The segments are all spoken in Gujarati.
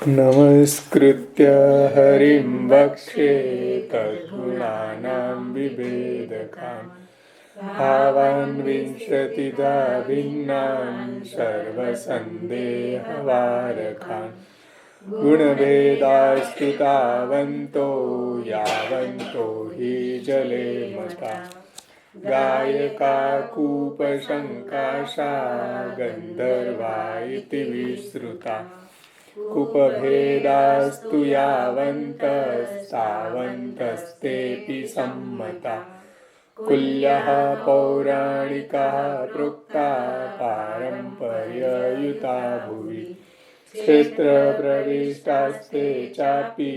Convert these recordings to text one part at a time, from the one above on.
नमस्कृत्य हरिं वक्षे तद्गुणानां विभेदकान् भावान् विंशतिधा भिन्नान् सर्वसन्देहवारकान् गुणभेदास्तु तावन्तो यावन्तो हि जले मता गायका कूपशङ्काशा गन्धर्वा इति विश्रुता कूपभेदास्तु यावन्तस्तावन्तस्तेऽपि सम्मता कुल्यः पौराणिकः प्रोक्ता पारम्पर्ययुता भुवि क्षेत्रप्रविष्टास्ते चापि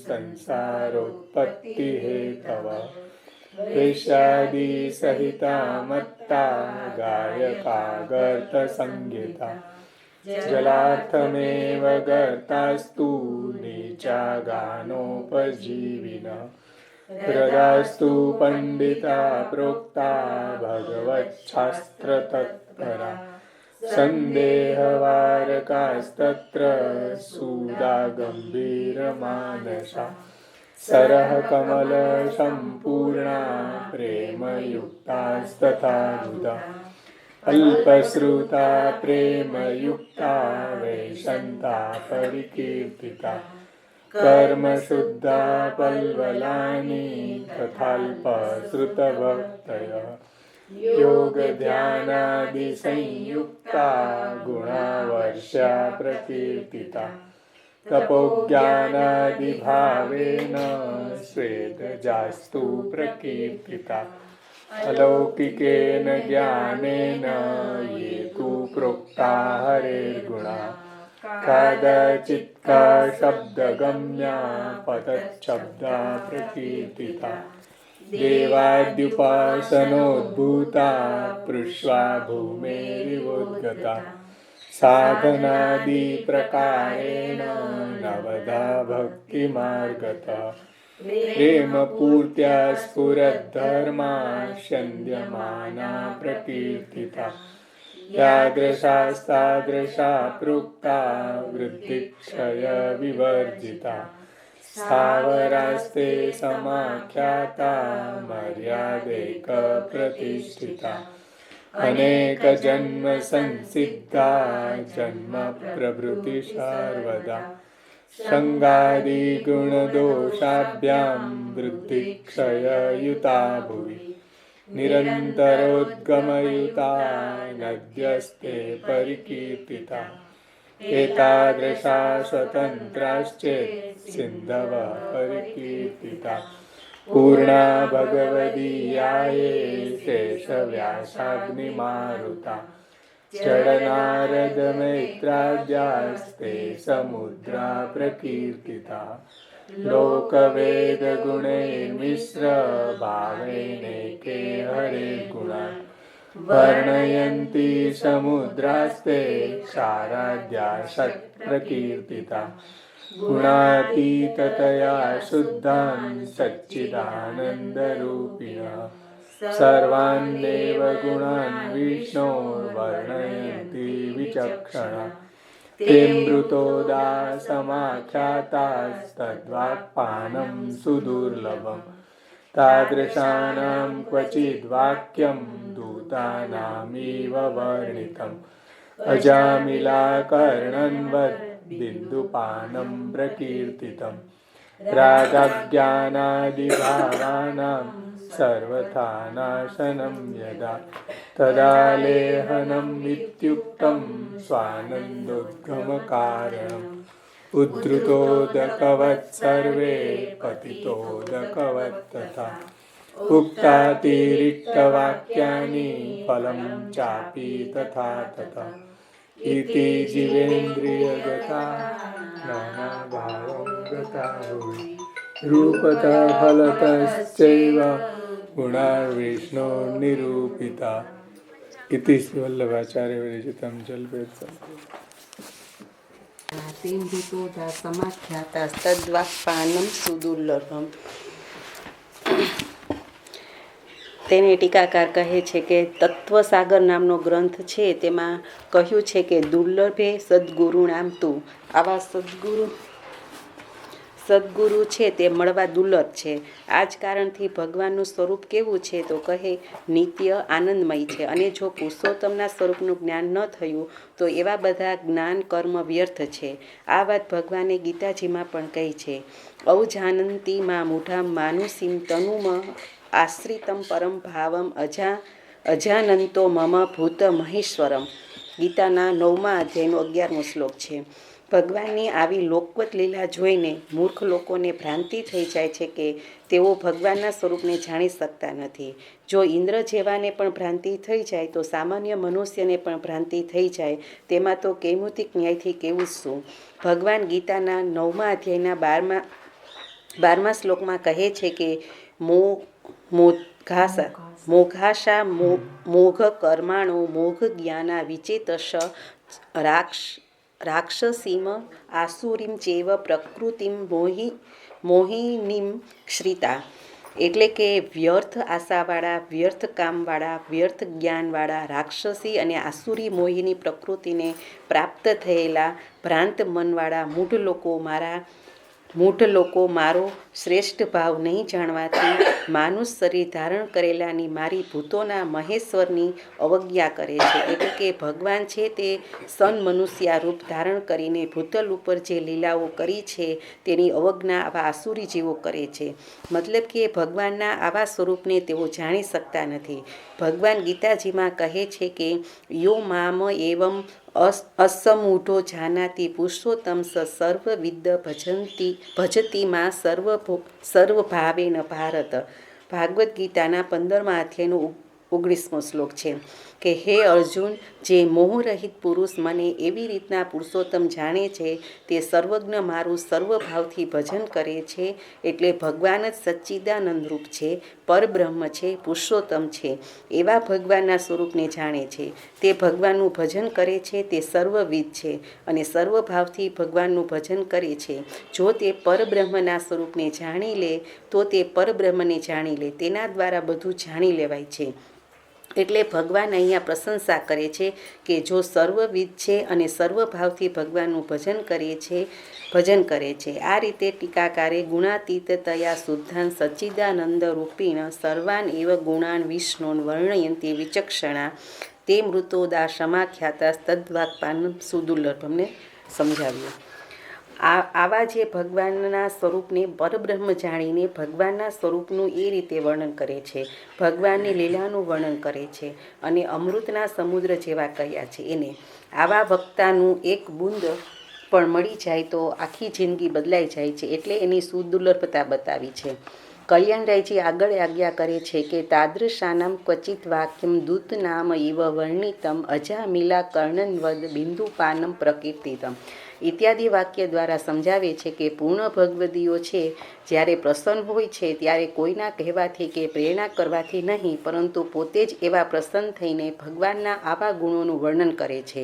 संसारोत्पत्तिहेतवः वेश्यादिसहिता मत्ता गायका गर्तसंज्ञिता जलार्थमेव गर्तास्तु नीचा गानोपजीविनः हृदास्तु पण्डिता प्रोक्ता भगवच्छास्त्रतत्परा सन्देहवारकास्तत्र सूदा गम्भीरमानसा सरः कमलसम्पूर्णा प्रेमयुक्तास्तथा मुदा अल्पश्रुता प्रेमयुक्ता वैशन्ता परिकीर्तिता कर्मशुद्धा पल्वलानि तथाल्पश्रुतभक्तयः योगध्यानादिसंयुक्ता गुणावर्ष्या प्रकीर्तिता तपोज्ञानादिभावेन स्वेदजास्तु प्रकीर्तिता अलौकिकेन ज्ञानेन ये तु प्रोक्ता हरेर्गुणा कदाचित् शब्दगम्या पतच्छब्दा प्रकीर्तिता देवाद्युपासनोद्भूता पृष्ट्वा भूमेरिवोद्गता साधनादिप्रकारेण नवधा भक्तिमार्गता प्रेमपूर्त्या स्फुरद्धर्मास्यन्द्यमाना प्रकीर्तिता यादृशास्तादृशा प्रोक्ता वृद्धिक्षयविवर्जिता स्थावरास्ते समाख्याता मर्यादैकप्रतिष्ठिता अनेकजन्मसंसिद्धा जन्मप्रभृति सर्वदा सङ्गादिगुणदोषाभ्यां वृद्धिक्षययुता भुवि निरन्तरोद्गमयुता नद्यस्ते परिकीर्तिता एतादृशा स्वतन्त्राश्चेत् सिन्धवः परिकीर्तिता पूर्णा भगवदीयाये शेषव्यासाग्निमारुता जडनारदमैत्राद्यास्ते समुद्रा प्रकीर्तिता लोकवेदगुणैर्मिश्र भावेनैके हरेर्गुणा वर्णयन्ति समुद्रास्ते साराद्या षट्प्रकीर्तिता गुणातीततया शुद्धान् सच्चिदानन्दरूपिणः सर्वान्नेव गुणान् विष्णोर्वर्णयन्ति विचक्षणा तेऽमृतोदा समाख्यातास्तद्वाक्पानं सुदुर्लभं तादृशानां क्वचिद्वाक्यं दूतानामिव वर्णितम् अजामिलाकर्णन्वद् बिन्दुपानं प्रकीर्तितं रागज्ञानादिभावानां सर्वथा नाशनं यदा तदा लेहनम् इत्युक्तं स्वानन्दोद्गमकारणम् उद्धृतोदकवत् सर्वे पतितोदकवत् तथा उक्तातिरिक्तवाक्यानि फलं चापि तथा तथा इति जीवेन्द्रियगता नानाभावं गता भुवि रूपतः फलतश्चैव गुणार्विष्णो निरूपिता इति श्रीवल्लभाचार्य विरचितं जल्पेत्सम् तेऽमृतोदा समाख्यातास्तद्वाक्पानं सुदुर्लभम् તેને ટીકાકાર કહે છે કે તત્વસાગર નામનો ગ્રંથ છે, તેમાં કહ્યું છે કે દુર્લભે સદગુરુ નામ તું. આવા સદગુરુ છે તે મળવા દુર્લભ છે. આ જ કારણથી ભગવાનનું સ્વરૂપ કેવું છે તો કહે નિત્ય આનંદમય છે. અને જો પુરુષોત્તમના સ્વરૂપનું જ્ઞાન ન થયું તો એવા બધા જ્ઞાન કર્મ વ્યર્થ છે. આ વાત ભગવાને ગીતાજીમાં પણ કહી છે. ઔજાનંતી માં મૂઢા માનુષીમ તનુમ આશ્રિતમ પરમ ભાવમ અજાનંતો મમ ભૂત મહેશ્વરમ. ગીતાના 9મા અધ્યાયનો 11મો શ્લોક છે. ભગવાનની આવી લોકવત લીલા જોઈને મૂર્ખ લોકોને ભ્રાંતિ થઈ જાય છે કે તેઓ ભગવાનના સ્વરૂપને જાણી શકતા નથી. જો ઇન્દ્ર જેવાને પણ ભ્રાંતિ થઈ જાય તો સામાન્ય મનુષ્યને પણ ભ્રાંતિ થઈ જાય, તેમાં તો કૈમુતિક ન્યાયથી કેવું શું. ભગવાન ગીતાના 9મા અધ્યાયના 12મા શ્લોકમાં કહે છે કે મોઘાશા મોઘ કર્માણો મોઘ જ્ઞાના વિચેતશ રાક્ષસીમ આસુરીમ ચેવ પ્રકૃતિમ મોહિનીમ શ્રિતા. એટલે કે વ્યર્થ આશાવાળા, વ્યર્થ કામવાળા, વ્યર્થ જ્ઞાનવાળા, રાક્ષસી અને આસુરી મોહિની પ્રકૃતિને પ્રાપ્ત થયેલા ભ્રાંત મનવાળા મૂઢ લોકો મારો શ્રેષ્ઠ ભાવ નહીં જાણવાથી માનુષ શરીર ધારણ કરેલાની મારી ભૂતોના મહેશ્વરની અવજ્ઞા કરે છે. એટલે કે ભગવાન છે તે મનુષ્યા રૂપ ધારણ કરીને ભૂતલ ઉપર જે લીલાઓ કરી છે તેની અવજ્ઞા આવા આસુરી જીવો કરે છે. મતલબ કે ભગવાનના આવા સ્વરૂપને તેઓ જાણી શકતા નથી. ભગવાન ગીતાજીમાં કહે છે કે યો મામ એવમ અસમૂઢો જાનાતિ પુરુષોત્તમ સર્વવિદ ભજતી માં સર્વભાવેન ભારત. ભાગવદ્ ગીતાના 15મા અધ્યાયનો 19મો શ્લોક છે કે હે અર્જુન, જે મોહરહિત પુરુષ મને એવી રીતના પુરુષોત્તમ જાણે છે તે સર્વજ્ઞ મારું સર્વભાવથી ભજન કરે છે. એટલે ભગવાન જ સચ્ચિદાનંદ રૂપ છે, પરબ્રહ્મ છે, પુરુષોત્તમ છે. એવા ભગવાનના સ્વરૂપને જાણે છે, તે ભગવાનનું ભજન કરે છે, તે સર્વવિદ છે અને સર્વભાવથી ભગવાનનું ભજન કરે છે. જો તે પરબ્રહ્મના સ્વરૂપને જાણી લે તો તે પરબ્રહ્મને જાણી લે. તેના દ્વારા બધું જાણી લેવાય છે. એટલે ભગવાન અહીંયા પ્રશંસા કરે છે કે જો સર્વવિદ છે અને સર્વભાવથી ભગવાનનું ભજન કરે છે. આ રીતે ટીકાકારે ગુણાતીતતયા શુદ્ધાન સચ્ચિદાનંદ રૂપીણ સર્વાન એવ ગુણાન વિષ્ણુન વર્ણયંતી વિચક્ષણા તે મૃતોદા સમાખ્યાતા તદ્વાક્પાન સુદુર્લભમને સમજાવ્યું. આવા જે ભગવાનના સ્વરૂપને પરબ્રહ્મ જાણીને ભગવાનના સ્વરૂપનું એ રીતે વર્ણન કરે છે, ભગવાનની લીલાનું વર્ણન કરે છે અને અમૃતના સમુદ્ર જેવા કહ્યા છે એને. આવા વક્તાનું એક બુંદ પણ મળી જાય તો આખી જિંદગી બદલાઈ જાય છે. એટલે એની સુદુર્લભતા બતાવી છે. કલ્યાણરાયજી આગળ આજ્ઞા કરે છે કે તાદૃશાનામ ક્વચિત વાક્યમ દૂત નામ ઇવ વર્ણિતમ અજામિલા કર્ણનવદ બિંદુપાનમ પ્રકીર્તિતમ ઇત્યાદિ વાક્ય દ્વારા સમજાવે છે કે પૂર્ણ ભગવદીઓ છે જ્યારે પ્રસન્ન હોય છે ત્યારે કોઈના કહેવાથી કે પ્રેરણા કરવાથી નહીં, પરંતુ પોતે જ એવા પ્રસન્ન થઈને ભગવાનના આવા ગુણોનું વર્ણન કરે છે.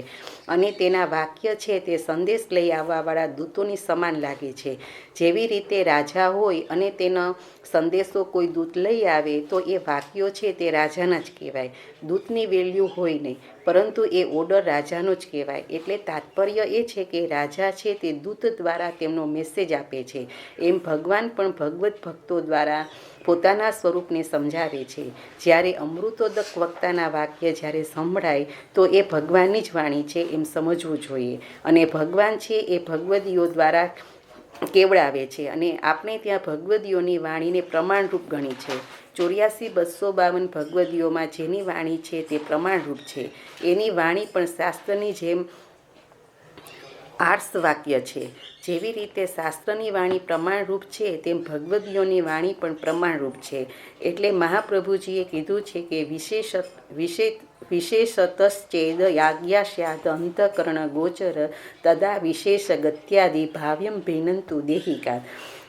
અને તેના વાક્ય છે તે સંદેશ લઈ આવવાવાળા દૂતોની સમાન લાગે છે. જેવી રીતે રાજા હોય અને તેનો સંદેશો કોઈ દૂત લઈ આવે તો એ વાક્યો છે તે રાજાના જ કહેવાય. દૂતની વેલ્યુ હોય નહીં, પરંતુ એ ઓર્ડર રાજાનો જ કહેવાય. એટલે તાત્પર્ય એ છે કે રાજા છે તે દૂત દ્વારા તેમનો મેસેજ આપે છે. એમ ભગવાન પણ ભગવત ભક્તો દ્વારા પોતાના સ્વરૂપને સમજાવે છે. જ્યારે અમૃતોદક વક્તાના વાક્ય જ્યારે સંભળાય તો એ ભગવાનની જ વાણી છે એમ સમજવું જોઈએ. અને ભગવાન છે એ ભગવદીઓ દ્વારા કેવડાવે છે. અને આપણે ત્યાં ભગવદીઓની વાણીને પ્રમાણરૂપ ગણી છે. 84,252 ભગવદીઓમાં જેની વાણી છે તે પ્રમાણરૂપ છે. એની વાણી પણ શાસ્ત્રની જેમ આર્ષ વાક્ય છે. જેવી રીતે શાસ્ત્રની વાણી પ્રમાણરૂપ છે તેમ ભગવદીઓની વાણી પણ પ્રમાણરૂપ છે. એટલે મહાપ્રભુજીએ કીધું છે કે વિશેષતશ્ચેદ યાજ્ઞાસ્યાદ અંતઃકરણ ગોચર તદા વિશેષ ગત્યાદિ ભાવ્યમ ભિન્નંતુ દેહિકા.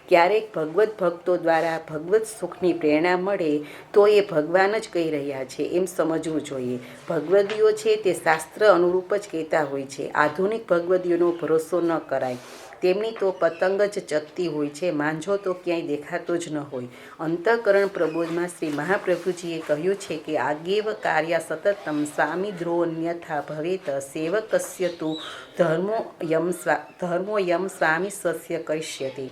ક્યારેક ભગવત ભક્તો દ્વારા ભગવત સુખની પ્રેરણા મળે તો એ ભગવાન જ કહી રહ્યા છે એમ સમજવું જોઈએ. ભગવદીઓ છે તે શાસ્ત્ર અનુરૂપ જ કહેતા હોય છે. આધુનિક ભગવદીઓનો ભરોસો ન કરાય. તેમની તો પતંગ જ ચગતી હોય છે, માંજો તો ક્યાંય દેખાતો જ ન હોય. અંતઃકરણ પ્રબોધમાં શ્રી મહાપ્રભુજીએ કહ્યું છે કે આગેવ કાર્ય સતતમ સ્વામી દ્રોન્યથા ભવેત સેવકસ્ય તુ ધર્મોયમ સ્વામી સ્વસ્ય કરિષ્યતિ.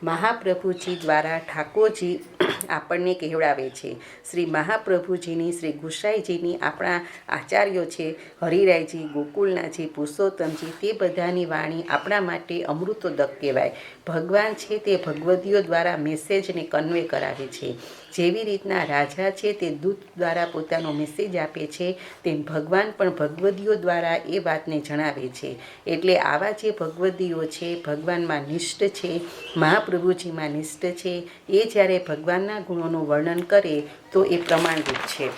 મહાપ્રભુજી દ્વારા ઠાકોરજી આપણને કહેવડાવે છે. શ્રી મહાપ્રભુજીની, શ્રી ગુસાઈજીની, આપણા આચાર્યો છે હરિરાયજી, ગોકુલનાથજી, પુરુષોત્તમજી, તે બધાની વાણી આપણા માટે અમૃતોદક કહેવાય. ભગવાન છે તે ભગવદીઓ દ્વારા મેસેજને કન્વે કરાવે છે. જેવી રીતના રાજા છે તે દૂત દ્વારા પોતાનો મેસેજ આપે છે, તેમ ભગવાન પણ ભગવદીઓ દ્વારા એ વાતને જણાવે છે. એટલે આવા જે ભગવદીઓ છે ભગવાનમાં નિષ્ઠ છે, મહાપ્રભુજીમાં નિષ્ઠ છે, એ જ્યારે ભગવાનના ગુણોનું વર્ણન કરે તો એ પ્રમાણરૂપ છે.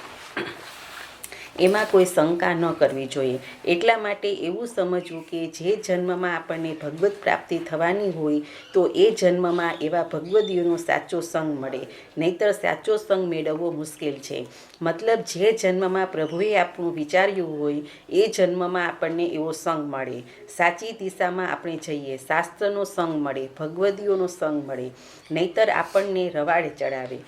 એમાં કોઈ શંકા ન કરવી જોઈએ. એટલા માટે એવું સમજવું કે જે જન્મમાં આપણને ભગવત પ્રાપ્તિ થવાની હોય તો એ જન્મમાં એવા ભગવદીઓનો સાચો સંગ મળે, નહીંતર સાચો સંગ મેળવવો મુશ્કેલ છે. મતલબ જે જન્મમાં પ્રભુએ આપણું વિચાર્યું હોય એ જન્મમાં આપણને એવો સંગ મળે, સાચી દિશામાં આપણે જઈએ, શાસ્ત્રનો સંગ મળે, ભગવદીઓનો સંગ મળે. નહીંતર આપણને રવાડે ચડાવે.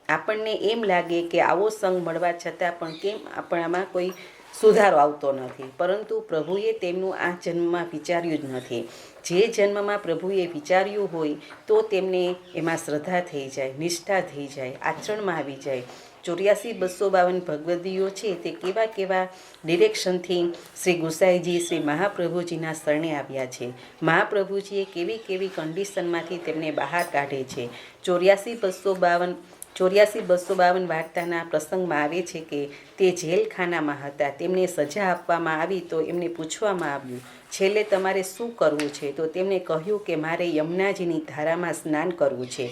આપણને એમ લાગે કે આવો સંગ મળવા છતાં પણ કેમ આપણામાં કોઈ સુધારો આવતો નથી. પરંતુ પ્રભુએ તેમનું આ જન્મમાં વિચાર્યું જ નથી. જે જન્મમાં પ્રભુએ વિચાર્યું હોય તો તેમને એમાં શ્રદ્ધા થઈ જાય, નિષ્ઠા થઈ જાય, આચરણમાં આવી જાય. 84,252 ભગવદીઓ છે તે કેવા કેવા ડિરેક્શનથી શ્રી ગુસાઈજી, શ્રી મહાપ્રભુજીના શરણે આવ્યા છે. મહાપ્રભુજીએ કેવી કેવી કન્ડિશનમાંથી તેમને બહાર કાઢે છે. 84,252 વાર્તાના પ્રસંગમાં આવે છે કે તે જેલખાનામાં હતા. તેમને સજા આપવામાં આવી તો એમને પૂછવામાં આવ્યું, છેલ્લે તમારે શું કરવું છે? તો તેમણે કહ્યું કે મારે યમુનાજીની ધારામાં સ્નાન કરવું છે.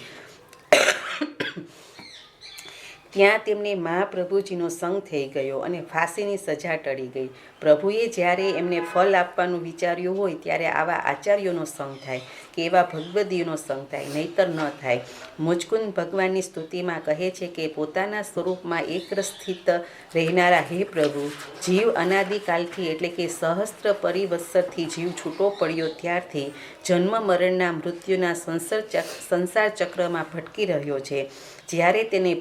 ત્યાં તેમને મહાપ્રભુજીનો સંગ થઈ ગયો અને ફાંસીની સજા ટળી ગઈ. પ્રભુએ જ્યારે એમને ફલ આપવાનું વિચાર્યું હોય ત્યારે આવા આચાર્યોનો સંગ થાય કે એવા ભગવદીઓનો સંગ થાય, નહીતર ન થાય. મુચકુંદ ભગવાનની સ્તુતિમાં કહે છે કે પોતાના સ્વરૂપમાં એકરસ સ્થિત રહેનારા હે પ્રભુ, જીવ અનાદિકાલથી એટલે કે સહસ્ત્ર પરિવત્સરથી જીવ છૂટો પડ્યો ત્યારથી જન્મ મરણના મૃત્યુના સંસાર ચક્રમાં ભટકી રહ્યો છે. જ્યારે તેને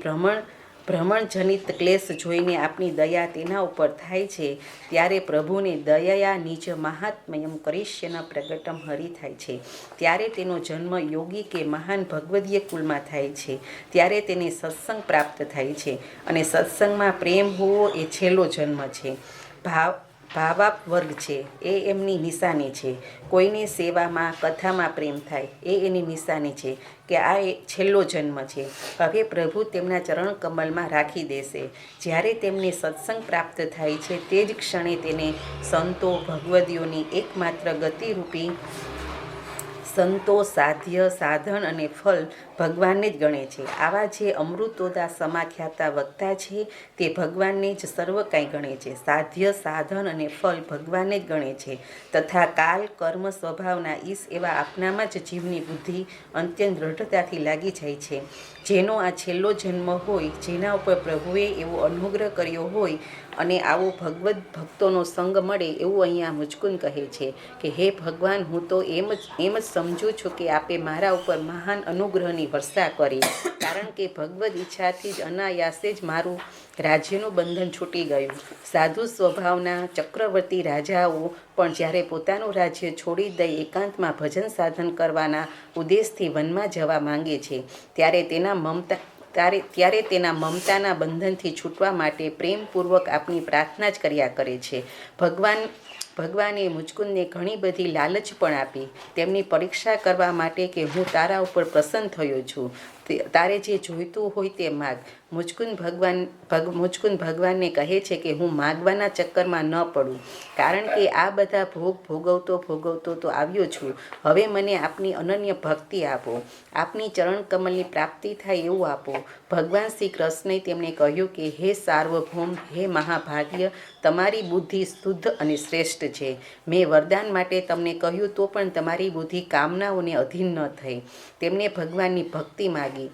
ભ્રમણજનિત ક્લેશ જોઈને આપની દયા તેના ઉપર થાય છે ત્યારે પ્રભુને દયા નિજ મહાત્મયમ કરિષ્યન પ્રગટમ હરિ થાય છે. ત્યારે તેનો જન્મ યોગી કે મહાન ભગવદીય કુલમાં થાય છે. ત્યારે તેને સત્સંગ પ્રાપ્ત થાય છે અને સત્સંગમાં પ્રેમ હોવો એ છેલ્લો જન્મ છે. ભાવાપ વર્ગ છે એ એમની નિશાની છે. કોઈની સેવામાં, કથામાં પ્રેમ થાય એ એની નિશાની છે કે આ એ છેલ્લો જન્મ છે. હવે પ્રભુ તેમના ચરણ કમલમાં રાખી દેશે. જ્યારે તેમને સત્સંગ પ્રાપ્ત થાય છે તે જ ક્ષણે તેને સંતો, ભગવદીઓની એકમાત્ર ગતિરૂપી સંતો, સાધ્ય, સાધન અને ફલ ભગવાનને જ ગણે છે. આવા જે અમૃતોદા સમાખ્યાતા વક્તા છે તે ભગવાનને જ સર્વ કાંઈ ગણે છે. સાધ્ય, સાધન અને ફલ ભગવાનને જ ગણે છે. તથા કાલ, કર્મ, સ્વભાવના ઈશ એવા આપનામાં જ જીવની બુદ્ધિ અત્યંત દ્રઢતાથી લાગી જાય છે. જેનો આ છેલ્લો જન્મ હોય, જેના ઉપર પ્રભુએ એવો અનુગ્રહ કર્યો હોય અને આવો ભગવદ્ ભક્તોનો સંગ મળે એવું અહીંયા મુચકુંદ કહે છે કે હે ભગવાન, હું તો એમ જ સમજું છું કે આપે મારા ઉપર મહાન અનુગ્રહની વર્ષા કરી. કારણ કે ભગવદ્ ઈચ્છાથી જ અનાયાસે જ મારું રાજ્યનું બંધન છૂટી ગયું. સાધુ સ્વભાવના ચક્રવર્તી રાજાઓ પણ જ્યારે પોતાનું રાજ્ય છોડી દઈ એકાંતમાં ભજન સાધન કરવાના ઉદ્દેશથી વનમાં જવા માંગે છે ત્યારે તેના મમતાના બંધનથી છૂટવા માટે પ્રેમપૂર્વક આપની પ્રાર્થના જ કર્યા કરે છે. ભગવાને મુચકુંદને ઘણી બધી લાલચ પણ આપી, તેમની પરીક્ષા કરવા માટે કે હું તારા ઉપર પ્રસન્ન થયો છું, તારે જે જોઈતું હોય તે માગ. મુચકુંદ ભગવાનને કહે છે કે હું માગવાના ચક્કરમાં ન પડું, કારણ કે આ બધા ભોગ ભોગવતો તો આવ્યો છું. હવે મને આપની અનન્ય ભક્તિ આપો, આપની ચરણ કમલની પ્રાપ્તિ થાય એવું આપો. ભગવાન શ્રી કૃષ્ણે તેમને કહ્યું કે હે સાર્વભૌમ, હે મહાભાગ્ય, તમારી બુદ્ધિ શુદ્ધ અને શ્રેષ્ઠ છે. મેં વરદાન માટે તમને કહ્યું તો પણ તમારી બુદ્ધિ કામનાઓને અધીન ન થઈ. તેમણે ભગવાનની ભક્તિ માગી,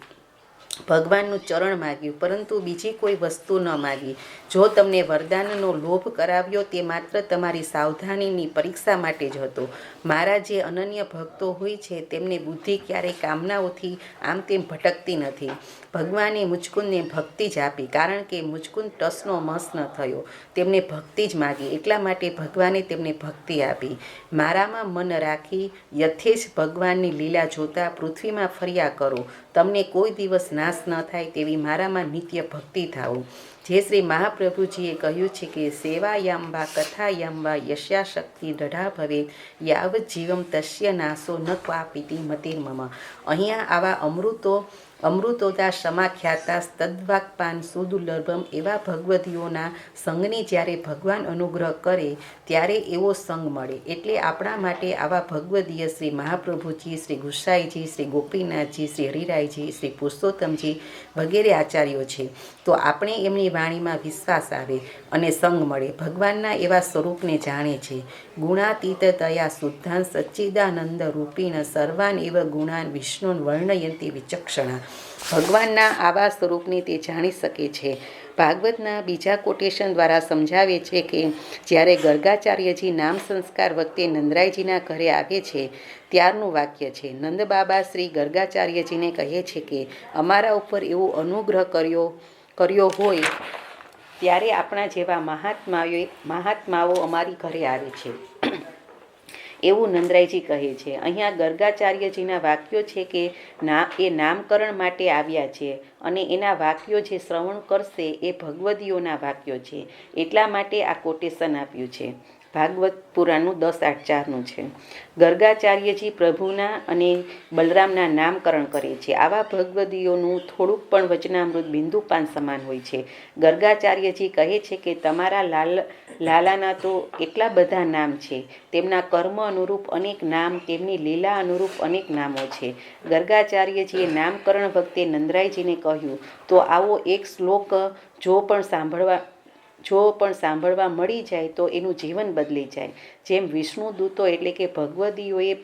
ભગવાનનું ચરણ માગ્યું, પરંતુ બીજી કોઈ વસ્તુ ન માગી. જો તમને વરદાનનો લોભ કરાવ્યો તે માત્ર તમારી સાવધાનીની પરીક્ષા માટે જ હતો. મારા જે અનન્ય ભક્તો હોય છે તેમને બુદ્ધિ ક્યારેય કામનાઓથી આમ તેમ ભટકતી નથી. ભગવાને મુચકુંદને ભક્તિ જ આપી, કારણ કે મુચકુંદ ટસનો મસ ન થયો. તેમને ભક્તિ જ માગી, એટલા માટે ભગવાને તેમને ભક્તિ આપી. મારામાં મન રાખી યથેચ્છ ભગવાનની લીલા જોતા પૃથ્વીમાં ફર્યા કરો. તમને કોઈ દિવસ નાશ ન થાય તેવી મારામાં નિત્ય ભક્તિ થાઓ. જે શ્રી મહાપ્રભુજીએ કહ્યું છે કે સેવાયામ વા કથાયામ વા યસ્યા શક્તિ દઢા ભવે યાવ જીવમ તસ્ય નાશો ન ક્વાપીતિ મતિર્મમ. અહીંયા આવા અમૃતોદા સમાખ્યાતા તદ્વાક્પાન સુદુર્લભમ એવા ભગવદીઓના સંગની જ્યારે ભગવાન અનુગ્રહ કરે ત્યારે એવો સંગ મળે. એટલે આપણા માટે આવા ભગવદીય શ્રી મહાપ્રભુજી, શ્રી ગુસાઈજી, શ્રી ગોપીનાથજી, શ્રી હરિરાયજી, શ્રી પુરુષોત્તમજી વગેરે આચાર્યો છે. તો આપણે એમની વાણીમાં વિશ્વાસ આવે અને સંગ મળે. ભગવાનના એવા સ્વરૂપને જાણે છે. ગુણાતીતતયા શુદ્ધાન સચ્ચિદાનંદ રૂપીણ સર્વાન એવ ગુણાન વિષ્ણુન વર્ણયંતી વિચક્ષણા. ભગવાનના આવા સ્વરૂપને તે જાણી શકે છે. ભાગવતના બીજા કોટેશન દ્વારા સમજાવે છે કે જ્યારે ગર્ગાચાર્યજી નામ સંસ્કાર વખતે નંદરાયજીના ઘરે આવે છે ત્યારનું વાક્ય છે. નંદ બાબા શ્રી ગર્ગાચાર્યજીને કહે છે કે અમારા ઉપર એવો અનુગ્રહ કર્યો હોય ત્યારે આપણા જેવા મહાત્માઓ અમારી ઘરે આવે છે એવું નંદરાયજી કહે છે. અહીંયા ગર્ગાચાર્યજીના વાક્યો છે કે એ નામકરણ માટે આવ્યા છે અને એના વાક્યો જે શ્રવણ કરશે એ ભગવદીઓના વાક્યો છે. એટલા માટે આ કોટેશન આપ્યું છે. ભાગવત પુરાણનું 10.8.4 છે. ગર્ગાચાર્યજી પ્રભુના અને બલરામના નામકરણ કરે છે. આવા ભગવદીઓનું થોડુંક પણ વચનામૃત બિંદુપાન સમાન હોય છે. ગર્ગાચાર્યજી કહે છે કે તમારા લાલાના તો એટલા બધા નામ છે, તેમના કર્મ અનુરૂપ અનેક નામ, તેમની લીલા અનુરૂપ અનેક નામો છે. ગર્ગાચાર્યજીએ નામકરણ વખતે નંદરાયજીને કહ્યું તો આવો એક શ્લોક જો પણ સાંભળવા મળી જાય તો એનું જીવન બદલી જાય. જેમ વિષ્ણુ દૂતો એટલે કે ભગવદીઓએ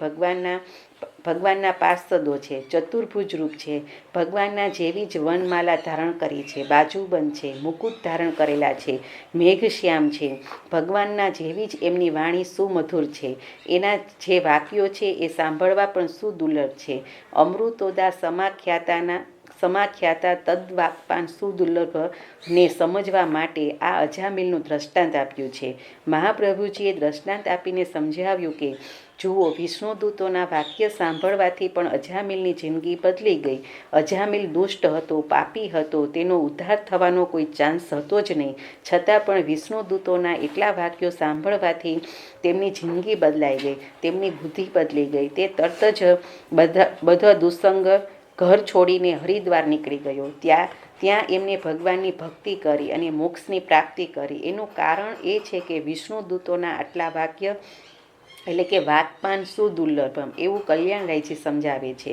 ભગવાનના પાર્ષદો છે, ચતુર્ભુજ રૂપ છે, ભગવાનના જેવી જ વનમાલા ધારણ કરી છે, બાજુબંધ છે, મુકુટ ધારણ કરેલા છે, મેઘશ્યામ છે, ભગવાનના જેવી જ એમની વાણી સુમધુર છે, એના જે વાક્યો છે એ સાંભળવા પણ સુદુર્લભ છે. અમૃતોદા સમાખ્યાતા તદ્વાક્પાન સુદુર્લભને સમજવા માટે આ અજામિલનું દ્રષ્ટાંત આપ્યું છે. મહાપ્રભુજીએ દ્રષ્ટાંત આપીને સમજાવ્યું કે જુઓ, વિષ્ણુદૂતોના વાક્ય સાંભળવાથી પણ અજામિલની જિંદગી બદલી ગઈ. અજામિલ દુષ્ટ હતો, પાપી હતો, તેનો ઉદ્ધાર થવાનો કોઈ ચાન્સ હતો જ નહીં. છતાં પણ વિષ્ણુદૂતોના એટલા વાક્યો સાંભળવાથી તેમની જિંદગી બદલાઈ ગઈ, તેમની બુદ્ધિ બદલી ગઈ. તે તરત જ બધા દુસંગ ઘર છોડીને હરિદ્વાર નીકળી ગયો. ત્યાં એમને ભગવાનની ભક્તિ કરી અને મોક્ષની પ્રાપ્તિ કરી. એનું કારણ એ છે કે વિષ્ણુદૂતોના આટલા વાક્ય એટલે કે વાક્પાન સુદુર્લભમ એવું કલ્યાણરાયજી સમજાવે છે.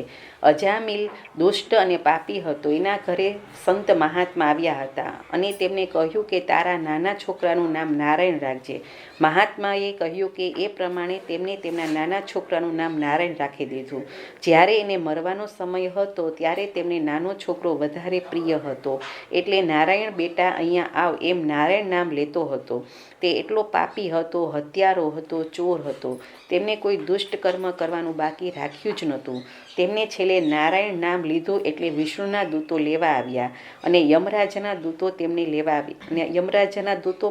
અજામિલ દુષ્ટ અને પાપી હતો. એના ઘરે સંત મહાત્મા આવ્યા હતા અને તેમને કહ્યું કે તારા નાના છોકરાનું નામ નારાયણ રાખજે. મહાત્માએ કહ્યું કે એ પ્રમાણે તેમને તેમના નાના છોકરાનું નામ નારાયણ રાખી દીધું. જ્યારે એને મરવાનો સમય હતો ત્યારે તેમને નાનો છોકરો વધારે પ્રિય હતો, એટલે નારાયણ બેટા અહીંયા આવ એમ નારાયણ નામ લેતો હતો. તે એટલો પાપી હતો, હત્યારો હતો, ચોર હતો. તેમને કોઈ દુષ્ટ કર્મ કરવાનું બાકી રાખ્યું જ નહોતું. તેમને છેલ્લે નારાયણ નામ લીધું એટલે વિષ્ણુના દૂતો લેવા આવ્યા અને યમરાજના દૂતો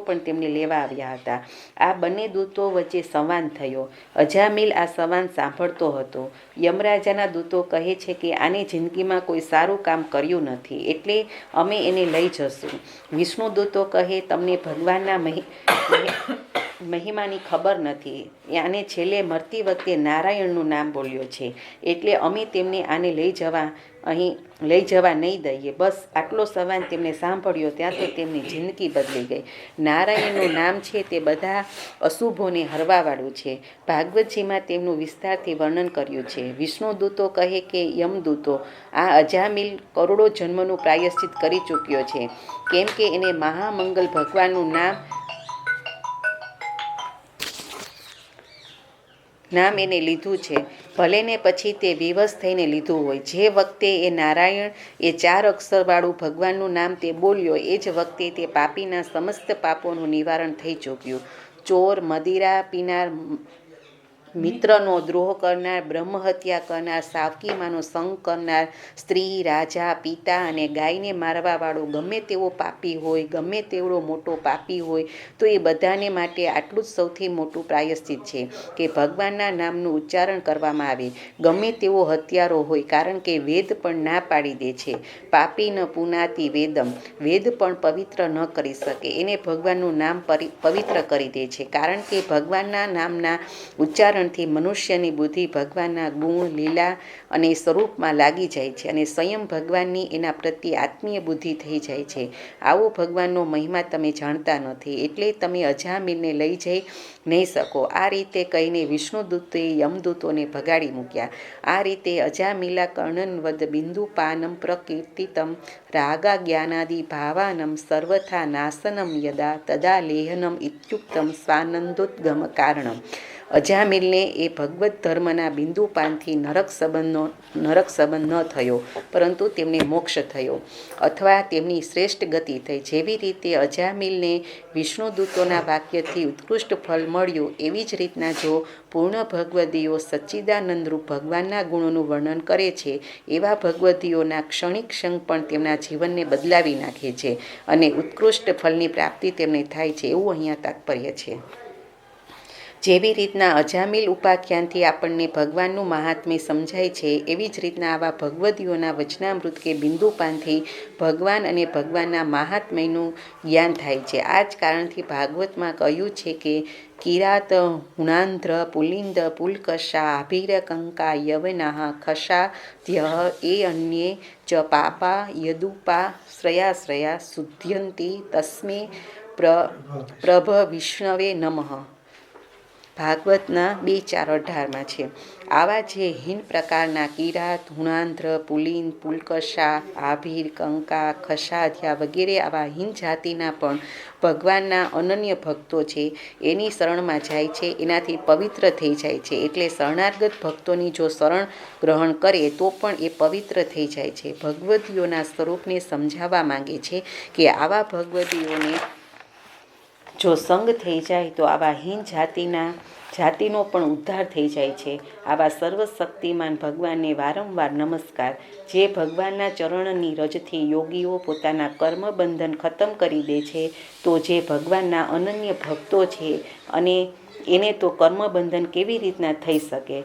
પણ તેમને લેવા આવ્યા હતા. આ બંને દૂતો વચ્ચે સંવાદ થયો. અજામિલ આ સંવાદ સાંભળતો હતો. યમરાજાના દૂતો કહે છે કે આની જિંદગીમાં કોઈ સારું કામ કર્યું નથી, એટલે અમે એને લઈ જશું. વિષ્ણુ દૂતો કહે તમને ભગવાનના મહિમાની ખબર નથી. આને છેલ્લે મરતી વખતે નારાયણનું નામ બોલ્યો છે, એટલે અમે તેમને આને લઈ જવા નહીં દઈએ. બસ આટલો સવાલ તેમને સાંભળ્યો ત્યાં તો તેમની જિંદગી બદલી ગઈ. નારાયણનું નામ છે તે બધા અશુભોને હરવાવાળું છે. ભાગવતજીમાં તેમનું વિસ્તારથી વર્ણન કર્યું છે. વિષ્ણુદૂતો કહે કે યમદૂતો, આ અજામિલ કરોડો જન્મનું પ્રાયશ્ચિત કરી ચૂક્યો છે, કેમ કે એને મહામંગલ ભગવાનનું નામ એને લીધું છે. ભલે ને પછી તે વિવશ થઈને લીધું હોય. જે વખતે એ નારાયણ એ 4 અક્ષરવાળું ભગવાનનું નામ તે બોલ્યો એ જ વખતે તે પાપીના સમસ્ત પાપોનું નિવારણ થઈ ચૂક્યું. ચોર, મદિરા પીનાર, મિત્રનો દ્રોહ કરનાર, બ્રહ્મહત્યા કરનાર, સાવકીમાનો સંગ કરનાર, સ્ત્રી, રાજા, પિતા અને ગાયને મારવાવાળો ગમે તેવો પાપી હોય, ગમે તેવડો મોટો પાપી હોય, તો એ બધાને માટે આટલું જ સૌથી મોટું પ્રાયશ્ચિત છે કે ભગવાનના નામનું ઉચ્ચારણ કરવામાં આવે. ગમે તેવો હત્યારો હોય, કારણ કે વેદ પણ ના પાડી દે છે, પાપી ન પુનાતિ વેદમ, વેદ પણ પવિત્ર ન કરી શકે, એને ભગવાનનું નામ પવિત્ર કરી દે છે. કારણ કે ભગવાનના નામના ઉચ્ચારણ થી મનુષ્યની બુદ્ધિ ભગવાનના ગુણ, લીલા અને સ્વરૂપમાં લાગી જાય છે અને સ્વયં ભગવાનની એના પ્રત્યે આત્મીય બુદ્ધિ થઈ જાય છે. આવો ભગવાનનો મહિમા તમે જાણતા નથી, એટલે તમે અજામિલને લઈ જઈ નહીં શકો. આ રીતે કહીને વિષ્ણુદૂતોએ યમદૂતોને ભગાડી મૂક્યા. આ રીતે અજામિલા કર્ણનવદ બિંદુપાનમ પ્રકીર્તિતમ રાગા જ્ઞાનાદિ ભાવાનમ સર્વથા નાશનમ યદા તદા લેહનમ ઇત્યુક્તમ સ્વાનંદોદ્ગમ કારણમ. અજામિલને એ ભગવત ધર્મના બિંદુપાનથી નરક સંબંધ ન થયો, પરંતુ તેમને મોક્ષ થયો અથવા તેમની શ્રેષ્ઠ ગતિ થઈ. જેવી રીતે અજામિલને વિષ્ણુદૂતોના વાક્યથી ઉત્કૃષ્ટ ફળ મળ્યું, એવી જ રીતના જો પૂર્ણ ભગવદીઓ સચ્ચિદાનંદરૂપ ભગવાનના ગુણોનું વર્ણન કરે છે, એવા ભગવદીઓના ક્ષણિક ક્ષણ પણ તેમના જીવનને બદલાવી નાખે છે અને ઉત્કૃષ્ટ ફળની પ્રાપ્તિ તેમને થાય છે, એવું અહીંયા તાત્પર્ય છે. જેવી રીતના અજામિલ ઉપાખ્યાનથી આપણને ભગવાનનું મહાત્મ્ય સમજાય છે, એવી જ રીતના આવા ભગવદીઓના વચનામૃત કે બિંદુપાનથી ભગવાન અને ભગવાનના મહાત્મ્યનું જ્ઞાન થાય છે. આ જ કારણથી ભાગવતમાં કહ્યું છે કે કિરાત, હુણાંધ્ર, પુલિંદ, પુલકશા, આભીરકંકા, યવનાઃ, ખશાધ્યઃ એ અન્યે ચ પાપા યદુપા શ્રયા શુદ્ધયંતિ તસ્મે પ્રભ વિષ્ણવે નમઃ. ભાગવતના 2:4-18 છે. આવા જે હીન પ્રકારના કિરાત, હુણાંધ્ર, પુલિન, પુલકશા, આભીર, કંકા, ખશાધ્યા વગેરે આવા હીન જાતિના પણ ભગવાનના અનન્ય ભક્તો છે, એની શરણમાં જાય છે, એનાથી પવિત્ર થઈ જાય છે. એટલે શરણાગત ભક્તોની જો શરણ ગ્રહણ કરે તો પણ એ પવિત્ર થઈ જાય છે. ભગવદીઓના સ્વરૂપને સમજાવવા માંગે છે કે આવા ભગવદીઓને જો સંગ થઈ જાય તો આવા હીન જાતિનો પણ ઉદ્ધાર થઈ જાય છે. આવા સર્વશક્તિમાન ભગવાનને વારંવાર નમસ્કાર. જે ભગવાનના ચરણની રજથી યોગીઓ પોતાના કર્મબંધન ખતમ કરી દે છે, તો જે ભગવાનના અનન્ય ભક્તો છે અને એને તો કર્મબંધન કેવી રીતના થઈ શકે.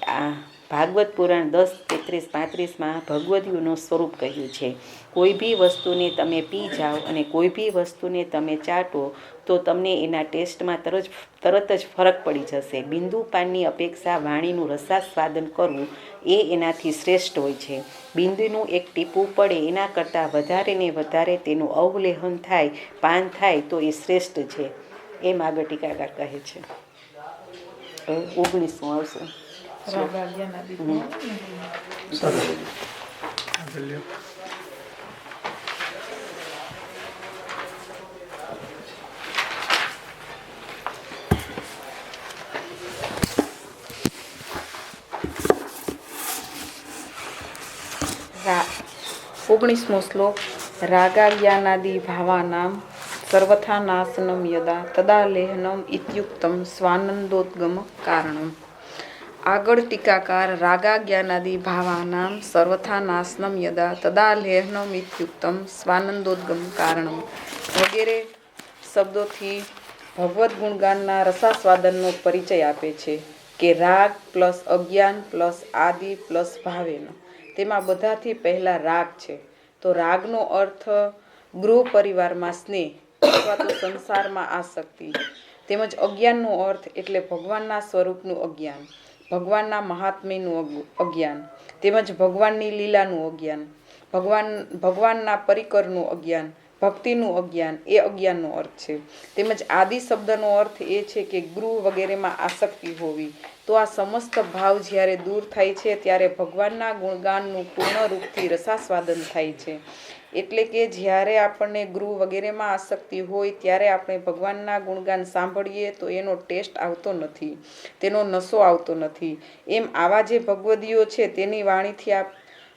આ ભાગવત પુરાણ 10:33-35માં ભગવદીઓનું સ્વરૂપ કહ્યું છે. કોઈ બી વસ્તુને તમે પી જાઓ અને કોઈ બી વસ્તુને તમે ચાટો તો તમને એના ટેસ્ટમાં તરત જ ફરક પડી જશે. બિંદુપાનની અપેક્ષા વાણીનું રસાસ્વાદન કરવું એ એનાથી શ્રેષ્ઠ હોય છે. બિંદુનું એક ટીપું પડે એના કરતાં વધારે ને વધારે તેનું અવલેહન થાય, પાન થાય તો એ શ્રેષ્ઠ છે, એમ આગળ ટીકાકાર કહે છે. 19 આવશે. ઓગણીસમો શ્લોક. રાગાજ્ઞાનાદિ ભાવાનામ સર્વથા નાશનમ યદા તદા લેહનમ ઇત્યુક્તમ સ્વાનંદોદ્ગમ કારણમ. આગળ ટીકાકાર રાગાજ્ઞાનાદિ ભાવાનામ સર્વથા નાશનમ યદા તદા લેહનમ ઇત્યુક્તમ સ્વાનંદોદ્ગમ કારણમ વગેરે શબ્દોથી ભગવદ્ ગુણગાનના રસાસ્વાદનનો પરિચય આપે છે કે રાગ પ્લસ અજ્ઞાન પ્લસ આદિ પ્લસ ભાવેનો, તેમાં બધાથી પહેલાં રાગ છે. તો રાગનો અર્થ ગૃહ પરિવારમાં સ્નેહ અથવા તો સંસારમાં આસક્તિ. તેમજ અજ્ઞાનનો અર્થ એટલે ભગવાનના સ્વરૂપનું અજ્ઞાન, ભગવાનના મહાત્મ્યનું અજ્ઞાન, તેમજ ભગવાનની લીલાનું અજ્ઞાન, ભગવાનના પરિકરનું અજ્ઞાન, ભક્તિનું અજ્ઞાન એ અજ્ઞાનનો અર્થ છે. તેમજ આદિ શબ્દનો અર્થ એ છે કે ગૃહ વગેરેમાં આસક્તિ હોવી. તો આ સમસ્ત ભાવ જ્યારે દૂર થાય છે ત્યારે ભગવાનના ગુણગાનનું પૂર્ણ રૂપથી રસાસ્વાદન થાય છે. એટલે કે જ્યારે આપણને ગૃહ વગેરેમાં આસક્તિ હોય ત્યારે આપણે ભગવાનના ગુણગાન સાંભળીએ તો એનો ટેસ્ટ આવતો નથી, તેનો નશો આવતો નથી. એમ આવા જે ભગવદીઓ છે તેની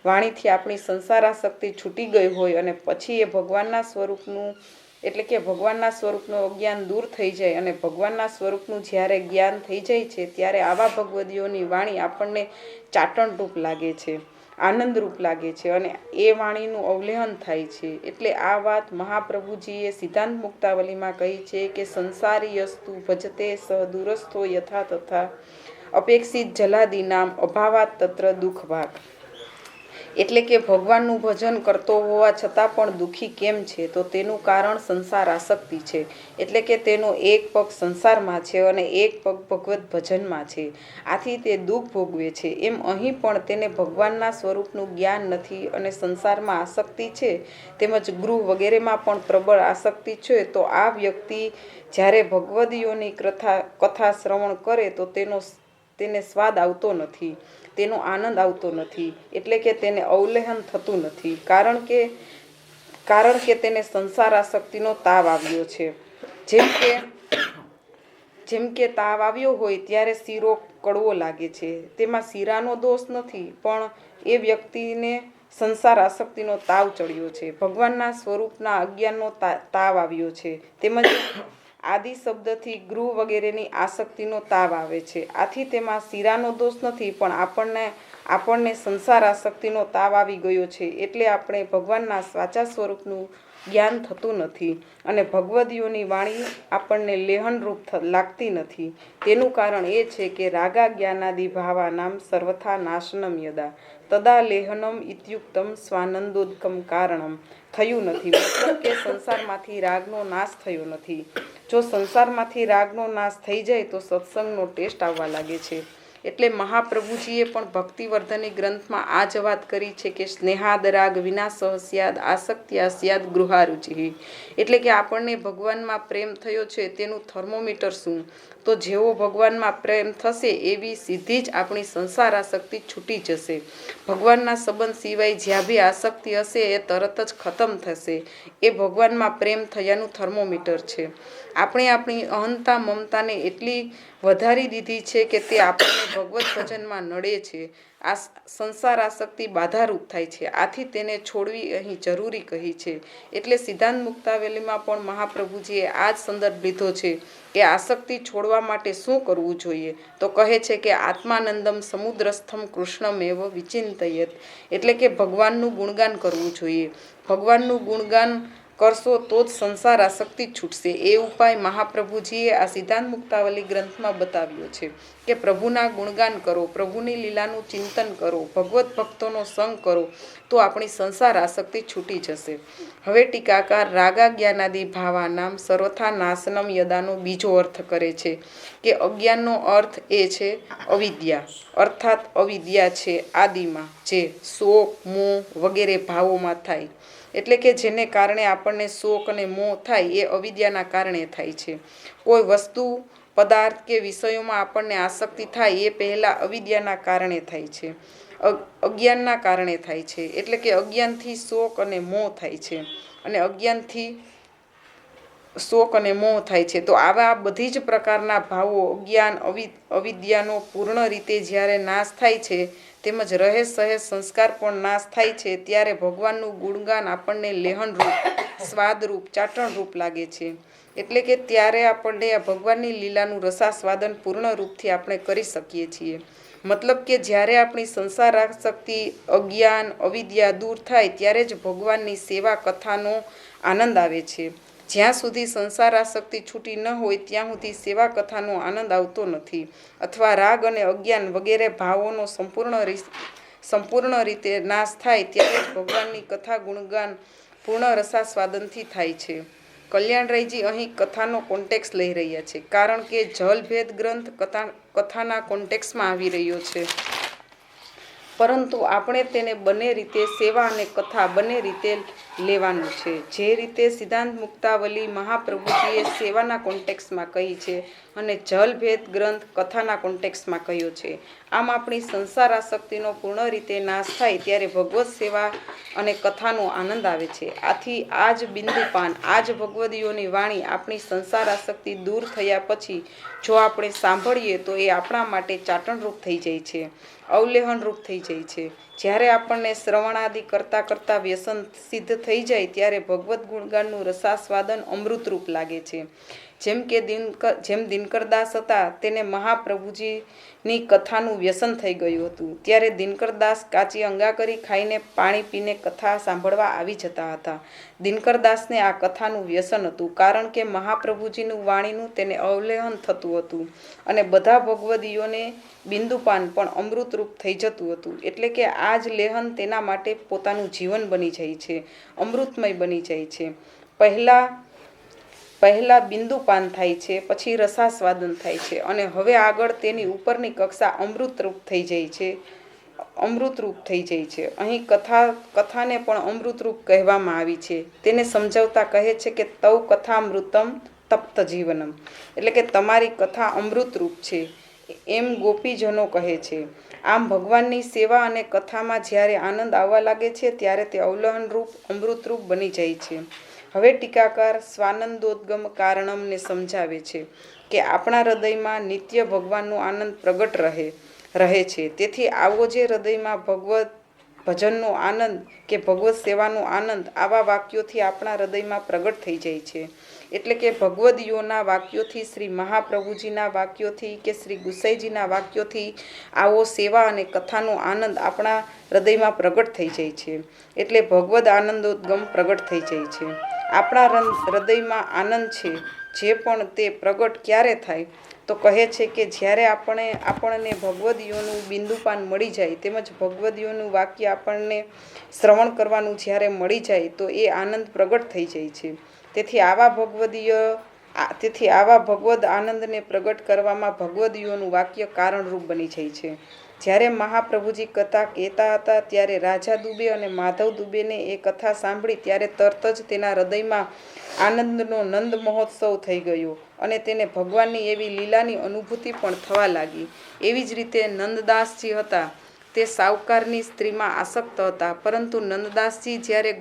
વાણીથી આપણી સંસારાસક્તિ છૂટી ગઈ હોય અને પછી એ ભગવાનના સ્વરૂપનું એટલે કે ભગવાનના સ્વરૂપનું અજ્ઞાન દૂર થઈ જાય અને ભગવાનના સ્વરૂપનું જ્યારે જ્ઞાન થઈ જાય છે ત્યારે આવા ભગવદીઓની વાણી આપણને ચાટણરૂપ લાગે છે, આનંદરૂપ લાગે છે અને એ વાણીનું અવલેહન થાય છે. એટલે આ વાત મહાપ્રભુજીએ સિદ્ધાંત મુક્તાવલીમાં કહી છે કે સંસારીયસ્તુ ભજતે સહ દૂરસ્થો યથા તથા અપેક્ષિત જલાદી નામ અભાવાત તત્ર દુઃખ ભાગ. એટલે કે ભગવાનનું ભજન કરતો હોવા છતાં પણ દુઃખી કેમ છે? તો તેનું કારણ સંસાર આસક્તિ છે. એટલે કે તેનો એક પગ સંસારમાં છે અને એક પગ ભગવત ભજનમાં છે. આથી તે દુઃખ ભોગવે છે. એમ અહીં પણ તેને ભગવાનના સ્વરૂપનું જ્ઞાન નથી અને સંસારમાં આસક્તિ છે, તેમજ ગૃહ વગેરેમાં પણ પ્રબળ આસક્તિ છે. તો આ વ્યક્તિ જ્યારે ભગવદીઓની કથા શ્રવણ કરે તો તેને સ્વાદ આવતો નથી, તેનો આનંદ આવતો નથી. એટલે કે તેને અવલેહન થતું નથી, કારણ કે તેને સંસાર આસક્તિનો તાવ આવ્યો છે. જેમ કે તાવ આવ્યો હોય ત્યારે શીરો કડવો લાગે છે. તેમાં શીરાનો દોષ નથી, પણ એ વ્યક્તિને સંસાર આસક્તિનો તાવ ચડ્યો છે, ભગવાનના સ્વરૂપના અજ્ઞાનનો તાવ આવ્યો છે. તેમજ આદિ શબ્દથી ગૃહ વગેરેની આસક્તિનો તાવ આવે છે. આથી તેમાં શીરાનો દોષ નથી, પણ આપણને સંસાર આસક્તિનો તાવ આવી ગયો છે. એટલે આપણે ભગવાનના સાચા સ્વરૂપનું જ્ઞાન થતું નથી અને ભગવદીઓની વાણી આપણને લેહનરૂપ લાગતી નથી. તેનું કારણ એ છે કે રાગા જ્ઞાનાદિ ભાવાનામ સર્વથા નાશનમ યદા તદા લેહનમ ઇત્યુક્તમ સ્વાનંદોદકમ કારણમ. થયું નથી, મતલબ કે સંસારમાંથી રાગનો નાશ થયો નથી. જો સંસારમાંથી રાગનો નાશ થઈ જાય તો સત્સંગનો ટેસ્ટ આવવા લાગે છે. એટલે મહાપ્રભુજીએ પણ ભક્તિવર્ધની ગ્રંથમાં આ જ વાત કરી છે કે સ્નેહાદ રાગ વિનાશ સ્યાદ આસક્ત્યા સ્યાદ ગૃહારુચિ. એટલે કે આપણને ભગવાનમાં પ્રેમ થયો છે તેનું થર્મોમીટર શું? તો જેવો ભગવાનમાં પ્રેમ થશે એવી સીધી જ આપણી સંસાર આસક્તિ છૂટી જશે. ભગવાનના સંબંધ સિવાય જ્યાં બી આસક્તિ હશે એ તરત જ ખતમ થશે. એ ભગવાનમાં પ્રેમ થયાનું થર્મોમીટર છે. આપણે આપણી અહંતા મમતાને એટલી વધારી દીધી છે કે તે આપણને ભગવત ભજનમાં નડે છે. આ સંસાર આસક્તિ બાધારૂપ થાય છે. આથી તેને છોડવી અહીં જરૂરી કહી છે. એટલે સિદ્ધાંત મુક્તાવલીમાં પણ મહાપ્રભુજીએ આ જ સંદર્ભ લીધો છે કે આસક્તિ છોડવા માટે શું કરવું જોઈએ? તો કહે છે કે આત્માનંદમ સમુદ્રસ્થમ કૃષ્ણમેવ વિચિંતયેત. એટલે કે ભગવાનનું ગુણગાન કરવું જોઈએ. ભગવાનનું ગુણગાન કરશો તો જ સંસાર આસક્તિ છૂટશે. એ ઉપાય મહાપ્રભુજીએ આ સિદ્ધાંત મુક્તાવલી ગ્રંથમાં બતાવ્યો છે કે પ્રભુના ગુણગાન કરો, પ્રભુની લીલાનું ચિંતન કરો, ભગવત ભક્તોનો સંગ કરો તો આપણી સંસાર આસક્તિ છૂટી જશે. હવે ટીકાકાર રાગા જ્ઞાનાદિ ભાવાનામ સર્વથા નાશનમ યદાનો બીજો અર્થ કરે છે કે અજ્ઞાનનો અર્થ એ છે અવિદ્યા, અર્થાત અવિદ્યા છે આદિમાં જે શોક, મોહ વગેરે ભાવોમાં થાય. એટલે કે જેને કારણે આપણને શોક અને મોહ થાય એ અવિદ્યાના કારણે થાય છે. કોઈ વસ્તુ, પદાર્થ કે વિષયોમાં આપણને આસક્તિ થાય એ પહેલાં અવિદ્યાના કારણે થાય છે, અજ્ઞાનના કારણે થાય છે. એટલે કે અજ્ઞાનથી શોક અને મોહ થાય છે અને અજ્ઞાનથી શોક અને મોહ થાય છે. તો આવા બધી જ પ્રકારના ભાવો અજ્ઞાન અવિદ્યાનો પૂર્ણ રીતે જ્યારે નાશ થાય છે તેમજ રહે સહેજ સંસ્કાર પણ નાશ થાય છે ત્યારે ભગવાનનું ગુણગાન આપણને લેહનરૂપ, સ્વાદરૂપ, ચાટણરૂપ લાગે છે. એટલે કે ત્યારે આપણને આ ભગવાનની લીલાનું રસાસ્વાદન પૂર્ણ રૂપથી આપણે કરી શકીએ છીએ. મતલબ કે જ્યારે આપણી સંસાર આસક્તિ, અજ્ઞાન, અવિદ્યા દૂર થાય ત્યારે જ ભગવાનની સેવા કથાનો આનંદ આવે છે. જ્યાં સુધી સંસાર આસક્તિ છૂટી ન હોય ત્યાં સુધી સેવા કથાનો આનંદ આવતો નથી, અથવા રાગ અને અજ્ઞાન વગેરે ભાવોનો સંપૂર્ણ રીતે નાશ થાય ત્યારે જ ભગવાનની કથા ગુણગાન પૂર્ણ રસાસ્વાદનથી થાય છે. કલ્યાણરાયજી અહીં કથાનો કોન્ટેક્સ લઈ રહ્યા છે, કારણ કે જલભેદ ગ્રંથ કથાના કોન્ટેક્સમાં આવી રહ્યો છે. પરંતુ આપણે તેને બંને રીતે, સેવા અને કથા બંને રીતે લેવાનું છે. જે રીતે સિદ્ધાંત મુક્તાવલી મહાપ્રભુજીએ સેવાના કોન્ટેક્સમાં કહી છે અને જલભેદ ગ્રંથ કથાના કોન્ટેક્સમાં કહ્યો છે, આમ આપણી સંસાર આસક્તિનો પૂર્ણ રીતે નાશ થાય ત્યારે ભગવત સેવા અને કથાનો આનંદ આવે છે. આથી આ જ બિંદુપાન, આ જ ભગવદીઓની વાણી આપણી સંસાર આસક્તિ દૂર થયા પછી જો આપણે સાંભળીએ તો એ આપણા માટે ચાટણરૂપ થઈ જાય છે, અવલેહનરૂપ થઈ જાય છે. જ્યારે આપણને શ્રવણાદિ કરતાં કરતાં વ્યસન સિદ્ધ થઈ જાય ત્યારે ભગવદ્ ગુણગાનનું રસાસ્વાદન અમૃતરૂપ લાગે છે. જેમ દિનકરદાસ હતા, તેને મહાપ્રભુજીની કથાનું વ્યસન થઈ ગયું હતું. ત્યારે દિનકરદાસ કાચી અંગાકરી ખાઈને પાણી પીને કથા સાંભળવા આવી જતા હતા. દિનકરદાસને આ કથાનું વ્યસન હતું, કારણ કે મહાપ્રભુજીનું વાણીનું તેને અવલેહન થતું હતું અને બધા ભગવદીઓને બિંદુપાન પણ અમૃતરૂપ થઈ જતું હતું. એટલે કે આ જ લેહન તેના માટે પોતાનું જીવન બની જાય છે, અમૃતમય બની જાય છે. પહેલા બિંદુપાન થાય છે, પછી રસાસ્વાદન થાય છે અને હવે આગળ તેની ઉપરની કક્ષા અમૃતરૂપ થઈ જાય છે, અમૃતરૂપ થઈ જાય છે. અહીં કથાને પણ અમૃતરૂપ કહેવામાં આવી છે. તેને સમજાવતા કહે છે કે તવ કથામૃતમ તપ્ત જીવનમ, એટલે કે તમારી કથા અમૃતરૂપ છે, એમ ગોપીજનો કહે છે. આમ ભગવાનની સેવા અને કથામાં જ્યારે આનંદ આવવા લાગે છે ત્યારે તે અવલહનરૂપ, અમૃતરૂપ બની જાય છે. હવે ટીકાકાર સ્વાનંદોદ્ગમ કારણમને સમજાવે છે કે આપણા હૃદયમાં નિત્ય ભગવાનનો આનંદ પ્રગટ રહે છે. તેથી આવો જે હૃદયમાં ભગવત ભજનનો આનંદ કે ભગવત સેવાનો આનંદ, આવા વાક્યોથી આપણા હૃદયમાં પ્રગટ થઈ જાય છે. એટલે કે ભગવદીઓના વાક્યોથી, શ્રી મહાપ્રભુજીના વાક્યોથી કે શ્રી ગુસાઈજીના વાક્યોથી આવો સેવા અને કથાનો આનંદ આપણા હૃદયમાં પ્રગટ થઈ જાય છે. એટલે ભગવદ આનંદોદ્ગમ પ્રગટ થઈ જાય છે. આપણા હૃદયમાં આનંદ છે જે પણ તે પ્રગટ ક્યારે થાય તો કહે છે કે જ્યારે આપણને ભગવદીઓનું બિંદુપાન મળી જાય, તેમજ ભગવદીઓનું વાક્ય આપણને શ્રવણ કરવાનું જ્યારે મળી જાય તો એ આનંદ પ્રગટ થઈ જાય છે. તેથી આવા ભગવદ આનંદને પ્રગટ કરવામાં ભગવદીઓનું વાક્ય કારણરૂપ બની જાય છે. જ્યારે મહાપ્રભુજી કથા કહેતા હતા ત્યારે રાજા દુબે અને માધવ દુબેને એ કથા સાંભળી ત્યારે તરત જ તેના હૃદયમાં આનંદનો નંદ મહોત્સવ થઈ ગયો અને તેને ભગવાનની એવી લીલાની અનુભૂતિ પણ થવા લાગી. એવી જ રીતે નંદદાસજી હતા, તે સાવકારની સ્ત્રીમાં આસક્ત હતા, પરંતુ નંદદાસજીએ જ્યારે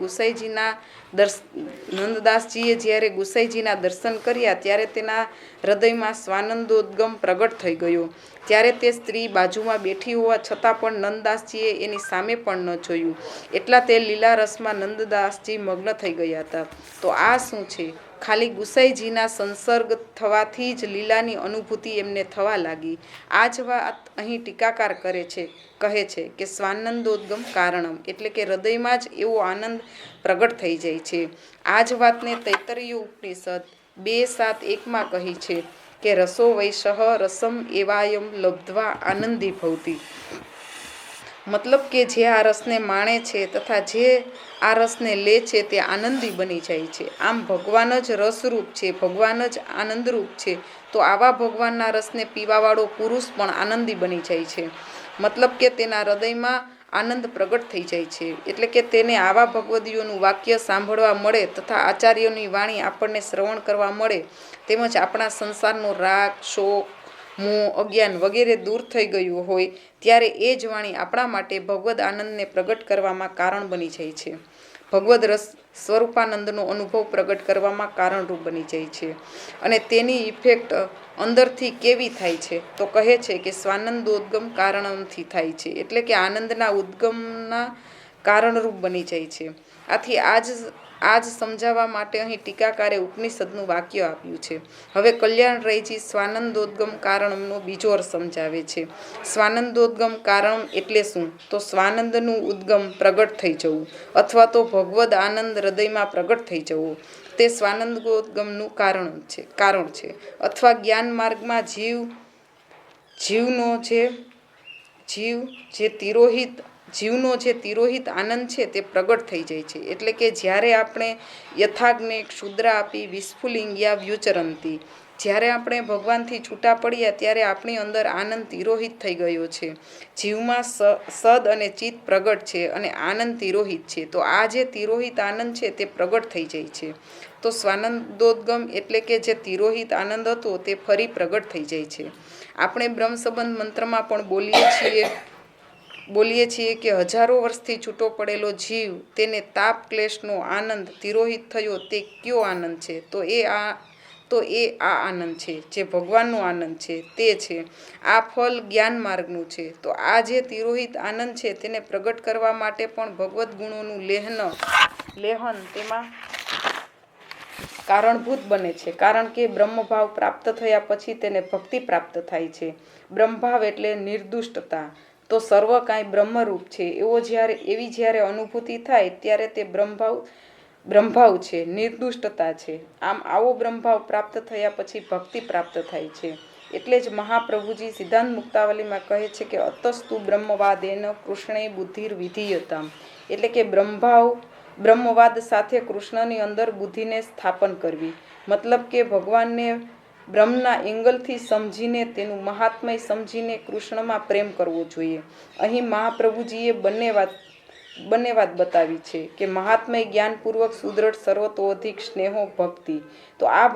ગુસાઈજીના દર્શન કર્યા ત્યારે તેના હૃદયમાં સ્વાનંદોદ્ગમ પ્રગટ થઈ ગયો. ત્યારે તે સ્ત્રી બાજુમાં બેઠી હોવા છતાં પણ નંદદાસજીએ એની સામે પણ ન જોયું. એટલા તે લીલા રસમાં નંદદાસજી મગ્ન થઈ ગયા હતા. તો આ શું છે? ખાલી ગુસાઈજીના સંસર્ગ થવાથી જ લીલાની અનુભૂતિ એમને થવા લાગી. આ જ વાત અહીં ટીકાકાર કહે છે કે સ્વાનંદોદ્ગમ કારણમ, એટલે કે હૃદયમાં જ એવો આનંદ પ્રગટ થઈ જાય છે. આ જ વાતને તૈત્તરીય ઉપનિષદ 2:7-1 કહી છે કે રસો વૈશઃ રસમ એવાયમ લબ્ધ્વા આનંદી ભવતી. મતલબ કે જે આ રસને માણે છે તથા જે આ રસને લે છે તે આનંદી બની જાય છે. આમ ભગવાન જ રસરૂપ છે, ભગવાન જ આનંદરૂપ છે, તો આવા ભગવાનના રસને પીવાવાળો પુરુષ પણ આનંદી બની જાય છે. મતલબ કે તેના હૃદયમાં આનંદ પ્રગટ થઈ જાય છે. એટલે કે તેને આવા ભગવદીઓનું વાક્ય સાંભળવા મળે તથા આચાર્યોની વાણી આપણને શ્રવણ કરવા મળે, તેમજ આપણા સંસારનો રાગ, શોક, મોહ, અજ્ઞાન વગેરે દૂર થઈ ગયું હોય ત્યારે એ જ વાણી આપણા માટે ભગવદ આનંદને પ્રગટ કરવામાં કારણ બની જાય છે. ભગવદ રસ સ્વરૂપાનંદનો અનુભવ પ્રગટ કરવામાં કારણરૂપ બની જાય છે. અને તેની ઇફેક્ટ અંદરથી કેવી થાય છે તો કહે છે કે સ્વાનંદોદ્ગમ કારણમથી થાય છે, એટલે કે આનંદના ઉદ્ગમના કારણરૂપ બની જાય છે. આથી આજ સમજાવવા માટે અહીં ટીકાકારે ઉપનિષદનું વાક્ય આપ્યું છે. હવે કલ્યાણરાયજી સ્વાનંદોદ્ગમ કારણમનો બીજો અર્થ સમજાવે છે. સ્વાનંદોદ્ગમ કારણમ એટલે શું? તો સ્વાનંદનું ઉદ્ગમ પ્રગટ થઈ જવું અથવા તો ભગવદ આનંદ હૃદયમાં પ્રગટ થઈ જવું તે સ્વાનંદોદ્ગમનું કારણ છે. અથવા જ્ઞાન માર્ગમાં જીવ જે તિરોહિત જીવનો જે તિરોહિત આનંદ છે તે પ્રગટ થઈ જાય છે. એટલે કે જ્યારે આપણે યથાગ્ને ક્ષુદ્રા આપી વિસ્ફુલિંગ્યા વ્યુચરંતી, જ્યારે આપણે ભગવાનથી છૂટા પડ્યા ત્યારે આપણી અંદર આનંદ તિરોહિત થઈ ગયો છે. જીવમાં સદ અને ચિત્ત પ્રગટ છે અને આનંદ તિરોહિત છે. તો આ જે તિરોહિત આનંદ છે તે પ્રગટ થઈ જાય છે. તો સ્વાનંદોદ્ગમ એટલે કે જે તિરોહિત આનંદ હતો તે ફરી પ્રગટ થઈ જાય છે. આપણે બ્રહ્મ સંબંધ મંત્રમાં પણ બોલીએ છીએ કે હજારો વર્ષથી છૂટો પડેલો જીવ, તેને તાપ ક્લેશનો આનંદ તિરોહિત થયો તે કયો આનંદ છે? તો એ આ આનંદ છે જે ભગવાનનો આનંદ છે, તે છે. આ ફલ જ્ઞાન માર્ગનું છે. તો આ જે તિરોહિત આનંદ છે તેને પ્રગટ કરવા માટે પણ ભગવદ્ ગુણોનું લેહન તેમાં કારણભૂત બને છે. કારણ કે બ્રહ્મભાવ પ્રાપ્ત થયા પછી તેને ભક્તિ પ્રાપ્ત થાય છે. બ્રહ્મભાવ એટલે નિર્દુષ્ટતા. તો સર્વ કાંઈ બ્રહ્મરૂપ છે એવી જ્યારે અનુભૂતિ થાય ત્યારે તે બ્રહ્મભાવ છે, નિર્દુષ્ટતા છે. આમ આવો બ્રહ્મભાવ પ્રાપ્ત થયા પછી ભક્તિ પ્રાપ્ત થાય છે. એટલે જ મહાપ્રભુજી સિદ્ધાંત મુક્તાવલીમાં કહે છે કે અતસ્તુ બ્રહ્મવાદેન કૃષ્ણે બુદ્ધિર વિધીયતામ. એટલે કે બ્રહ્મવાદ સાથે કૃષ્ણની અંદર બુદ્ધિને સ્થાપન કરવી. મતલબ કે ભગવાનને બ્રહ્મના એંગલથી સમજીને, તેનું મહાત્મય સમજીને કૃષ્ણમાં પ્રેમ કરવો જોઈએ. અહીં મહાપ્રભુજીએ બંને વાત બતાવી છે કે મહાત્મય જ્ઞાનપૂર્વક સુદૃઢ સર્વતોધિક સ્નેહો ભક્તિ. તો આ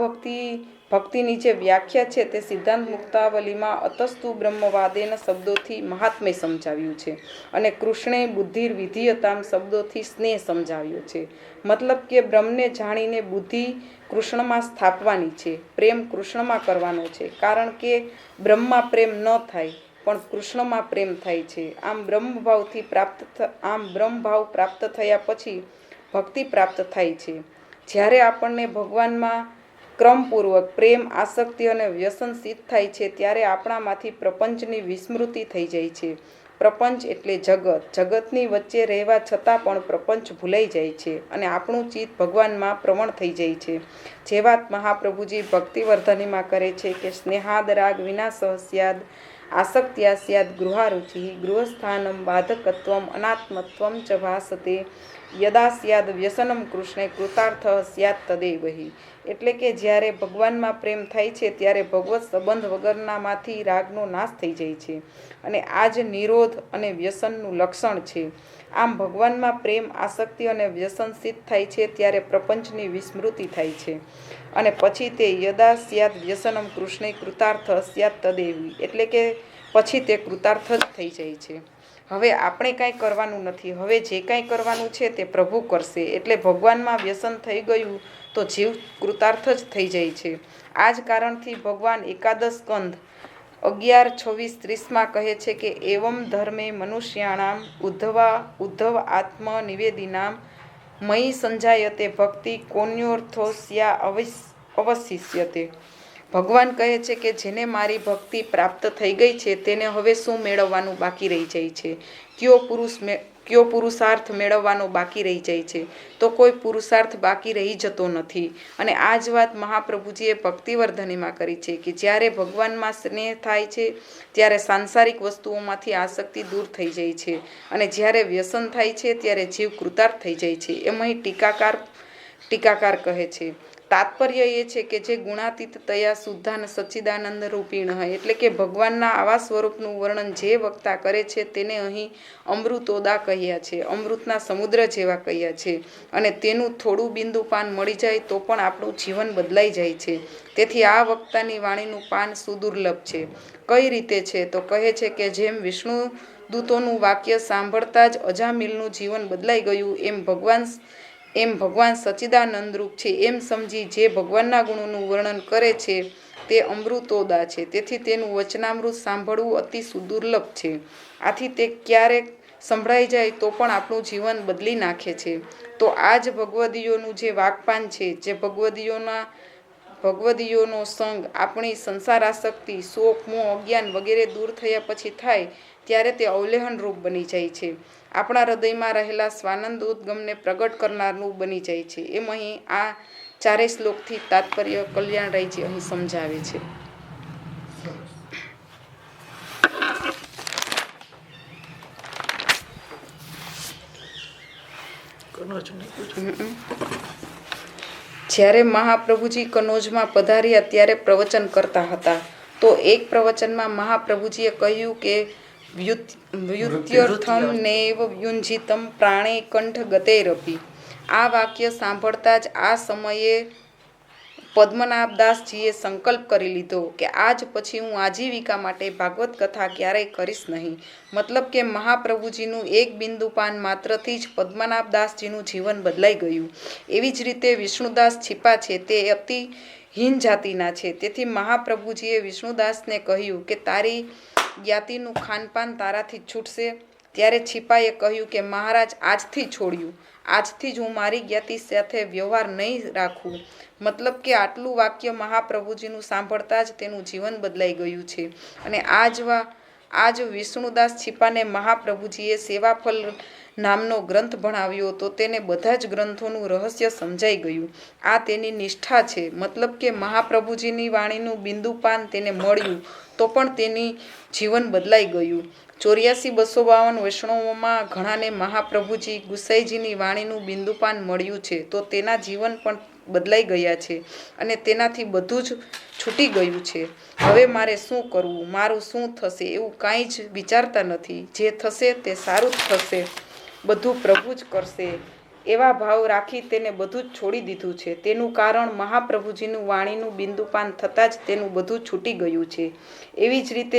ભક્તિની જે વ્યાખ્યા છે તે સિદ્ધાંત મુક્તાવલીમાં અતસ્તુ બ્રહ્મવાદેન શબ્દોથી મહાત્મય સમજાવ્યું છે અને કૃષ્ણે બુદ્ધિર વિધીયતામ શબ્દોથી સ્નેહ સમજાવ્યો છે. મતલબ કે બ્રહ્મને જાણીને બુદ્ધિ કૃષ્ણમાં સ્થાપવાની છે, પ્રેમ કૃષ્ણમાં કરવાનો છે. કારણ કે બ્રહ્મમાં પ્રેમ ન થાય પણ કૃષ્ણમાં પ્રેમ થાય છે. આમ બ્રહ્મભાવ પ્રાપ્ત થયા પછી ભક્તિ પ્રાપ્ત થાય છે. જ્યારે આપણને ભગવાનમાં ક્રમપૂર્વક પ્રેમ, આસક્તિ અને વ્યસન સિદ્ધ થાય છે ત્યારે આપણામાંથી પ્રપંચની વિસ્મૃતિ થઈ જાય છે. પ્રપંચ એટલે જગત. જગતની વચ્ચે રહેવા છતાં પણ પ્રપંચ ભૂલાઈ જાય છે અને આપણું ચિત્ત ભગવાનમાં પ્રવણ થઈ જાય છે. જે વાત મહાપ્રભુજી ભક્તિવર્ધનીમાં કરે છે કે સ્નેહાદ રાગ વિનાશ સ્યાદ આસક્ત્યા સ્યાદ ગૃહારુચિ ગૃહસ્થાનમ બાધકત્વમ અનાત્મત્વમ ચ ભાસતે યદા સ્યાદ વ્યસનમ કૃષ્ણે કૃતાર્થ સ્યાદ તદેવહી. એટલે કે જ્યારે ભગવાનમાં પ્રેમ થાય છે ત્યારે ભગવત સંબંધ વગરનામાંથી રાગનો નાશ થઈ જાય છે અને આ જ નિરોધ અને વ્યસનનું લક્ષણ છે. આમ ભગવાનમાં પ્રેમ, આસક્તિ અને વ્યસન સિદ્ધ થાય છે ત્યારે પ્રપંચની વિસ્મૃતિ થાય છે અને પછી તે યદા સ્યાદ વ્યસનમ કૃષ્ણે કૃતાર્થ સ્યાદ તદેવી. એટલે કે પછી તે કૃતાર્થ જ થઈ જાય છે. હવે આપણે કાંઈ કરવાનું નથી. હવે જે કાંઈ કરવાનું છે તે પ્રભુ કરશે. એટલે ભગવાનમાં વ્યસન થઈ ગયું તો જીવ કૃતાર્થ જ થઈ જાય છે. આ જ કારણથી ભગવાન એકાદશ સ્કંધ 11:26-30 કહે છે કે એવમ ધર્મે મનુષ્યાણામ ઉદ્ધવ આત્મ નિવેદિનામ મયી સંજાયતે ભક્તિ કોન્યોર્થોસ્યા અવશિષ્યતે. ભગવાન કહે છે કે જેને મારી ભક્તિ પ્રાપ્ત થઈ ગઈ છે તેને હવે શું મેળવવાનું બાકી રહી જાય છે? કયો પુરુષાર્થ મેળવવાનો બાકી રહી જાય છે? તો કોઈ પુરુષાર્થ બાકી રહી જતો નથી. અને આ જ વાત મહાપ્રભુજીએ ભક્તિવર્ધનીમાં કરી છે કે જ્યારે ભગવાનમાં સ્નેહ થાય છે ત્યારે સાંસારિક વસ્તુઓમાંથી આસક્તિ દૂર થઈ જાય છે અને જ્યારે વ્યસન થાય છે ત્યારે જીવ કૃતાર્થ થઈ જાય છે. એમ અહીં ટીકાકાર કહે છે. તાત્પર્ય એ છે કે જે ગુણાતીત તયા શુદ્ધાન સચ્ચિદાનંદ રૂપીણ એટલે કે ભગવાનના આવા સ્વરૂપનું વર્ણન જે વક્તા કરે છે તેને અહીં અમૃતોદા કહ્યા છે, અમૃતના સમુદ્ર જેવા કહ્યા છે. અને તેનું થોડું બિંદુ પાન મળી જાય તો પણ આપણું જીવન બદલાઈ જાય છે. તેથી આ વક્તાની વાણીનું પાન સુદુર્લભ છે. કઈ રીતે છે? તો કહે છે કે જેમ વિષ્ણુ દૂતોનું વાક્ય સાંભળતા જ અજામિલનું જીવન બદલાઈ ગયું એમ ભગવાન સચ્ચિદાનંદરૂપ છે એમ સમજી જે ભગવાનના ગુણોનું વર્ણન કરે છે તે અમૃતોદા છે. તેથી તેનું વચનામૃત સાંભળવું અતિ સુદુર્લભ છે. આથી તે ક્યારેક સંભળાઈ જાય તો પણ આપણું જીવન બદલી નાખે છે. તો આ જ ભગવદીયોનું જે વાકપાન છે, જે ભગવદીયોનો સંગ આપણી સંસારાસક્તિ, શોક, મોહ, અજ્ઞાન વગેરે દૂર થયા પછી થાય ત્યારે તે અવલેહન રૂપ બની જાય છે. આપણા હૃદયમાં રહેલા સ્વાનંદોદ્ગમને પ્રગટ કરનારનું બની જાય છે. એમ અહીં આ 4 શ્લોકથી તાત્પર્ય કલ્યાણરાયજી અહીં સમજાવે છે. જ્યારે મહાપ્રભુજી કનોજમાં પધાર્યા ત્યારે પ્રવચન કરતા હતા તો એક પ્રવચનમાં મહાપ્રભુજીએ કહ્યું કે વ્યુત્યર્થમ નૈવ યુંજિતમ પ્રાણે કંઠ ગતેરપી. આ વાક્ય સાંભળતા જ આ સમયે પદ્મનાભદાસજીએ સંકલ્પ કરી લીધો કે આજ પછી હું આજીવિકા માટે ભાગવત કથા ક્યારેય કરીશ નહીં. મતલબ કે મહાપ્રભુજીનું એક બિંદુપાન માત્રથી જ પદ્મનાભદાસજીનું જીવન બદલાઈ ગયું. એવી જ રીતે વિષ્ણુદાસ છીપા છે તે અતિ હીન જાતિના છે. તેથી મહાપ્રભુજીએ વિષ્ણુદાસને કહ્યું કે તારી જ્ઞાતિનું ખાનપાન તારાથી છૂટશે. ત્યારે છીપાએ કહ્યું કે મહારાજ આજથી છોડ્યું, આજથી જ હું મારી જ્ઞાતિ સાથે વ્યવહાર નહીં રાખું. મતલબ કે આટલું વાક્ય મહાપ્રભુજીનું સાંભળતા જ તેનું જીવન બદલાઈ ગયું છે. અને આજ વિષ્ણુદાસ છીપાને મહાપ્રભુજીએ સેવાફલ નામનો ગ્રંથ ભણાવ્યો તો તેને બધા જ ગ્રંથોનું રહસ્ય સમજાઈ ગયું. આ તેની નિષ્ઠા છે. મતલબ કે મહાપ્રભુજીની વાણીનું બિંદુપાન તેને મળ્યું તો પણ તેની જીવન બદલાઈ ગયું. 84,252 વૈષ્ણવોમાં ઘણાને મહાપ્રભુજી ગુસાઈજીની વાણીનું બિંદુપાન મળ્યું છે તો તેના જીવન પણ બદલાઈ ગયા છે અને તેનાથી બધું જ છૂટી ગયું છે. હવે મારે શું કરવું, મારું શું થશે એવું કાંઈ જ વિચારતા નથી. જે થશે તે સારું જ થશે, બધું પ્રભુ જ કરશે એવા ભાવ રાખી તેને બધું જ છોડી દીધું છે. તેનું કારણ મહાપ્રભુજીનું વાણીનું બિંદુપાન થતાં જ તેનું બધું છૂટી ગયું છે. એવી જ રીતે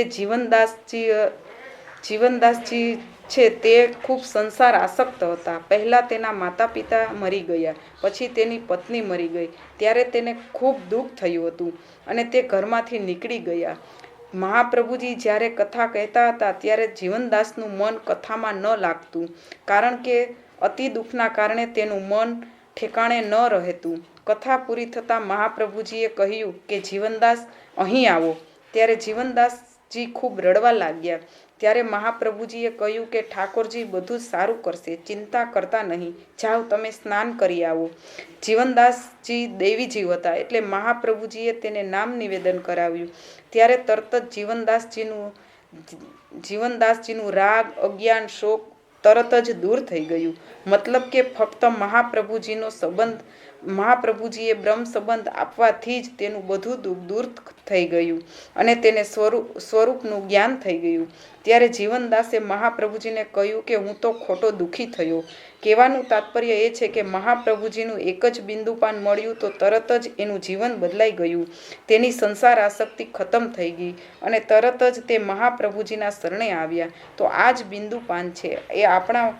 જીવનદાસજી છે તે ખૂબ સંસાર આસક્ત હતા. પહેલાં તેના માતા પિતા મરી ગયા, પછી તેની પત્ની મરી ગઈ ત્યારે તેને ખૂબ દુઃખ થયું હતું અને તે ઘરમાંથી નીકળી ગયા. મહાપ્રભુજી જ્યારે કથા કહેતા હતા ત્યારે જીવનદાસનું મન કથામાં ન લાગતું, કારણ કે અતિ દુઃખના કારણે તેનું મન ઠેકાણે ન રહેતું. કથા પૂરી થતાં મહાપ્રભુજીએ કહ્યું કે જીવનદાસ અહીં આવો. ત્યારે જીવનદાસજી ખૂબ રડવા લાગ્યા. ત્યારે મહાપ્રભુજીએ કહ્યું કે ઠાકોરજી બધું જ સારું કરશે, ચિંતા કરતા નહીં, જાઓ તમે સ્નાન કરી આવો. જીવનદાસજી દૈવી જીવ હતા એટલે મહાપ્રભુજીએ તેને નામ નિવેદન કરાવ્યું. ત્યારે તરત જ જીવનદાસજીનું રાગ, અજ્ઞાન, શોક તરત જ દૂર થઈ ગયું. મતલબ કે ફક્ત મહાપ્રભુજીએ બ્રહ્મ સંબંધ આપવાથી જ તેનું બધું દુઃખ દૂર થઈ ગયું અને તેને સ્વરૂપનું જ્ઞાન થઈ ગયું. ત્યારે જીવનદાસે મહાપ્રભુજીને કહ્યું કે હું તો ખોટો દુઃખી થયો. કહેવાનું તાત્પર્ય એ છે કે મહાપ્રભુજીનું એક જ બિંદુપાન મળ્યું તો તરત જ એનું જીવન બદલાઈ ગયું. તેની સંસાર આસક્તિ ખતમ થઈ ગઈ અને તરત જ તે મહાપ્રભુજીના શરણે આવ્યા. તો આ જ બિંદુપાન છે. એ આપણા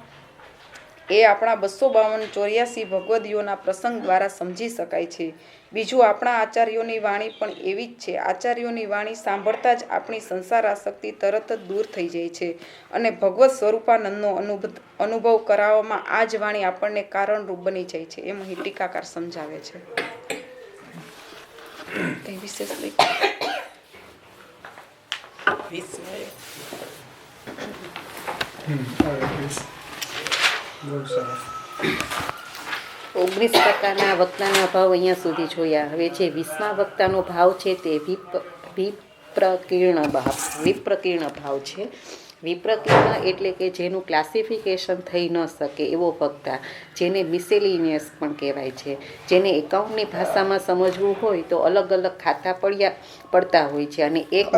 252-84 ભગવદીઓના પ્રસંગ દ્વારા સમજી શકાય છે. બીજું, આપણા આચાર્યોની વાણી પણ એવી જ છે. આચાર્યોની વાણી સાંભળતા જ આપણી સંસાર આસક્તિ તરત જ દૂર થઈ જાય છે અને ભગવત સ્વરૂપાનંદનો અનુભવ કરાવવામાં આ જ વાણી આપણને કારણરૂપ બની જાય છે. એમ અહીં ટીકાકાર સમજાવે છે. કઈ વિશેષ બહુ સરસ. 19 પ્રકારના વક્તાના ભાવ અહીંયા સુધી જોયા. હવે જે 20મા વક્તાનો ભાવ છે તે વિપ્રકીર્ણ ભાવ છે. વિપ્રકીર્ણ એટલે કે જેનું ક્લાસિફિકેશન થઈ ન શકે એવો વક્તા, જેને મિસેલિનિયસ પણ કહેવાય છે. જેને એકાઉન્ટની ભાષામાં સમજવું હોય તો અલગ અલગ ખાતા પડતા હોય છે અને એક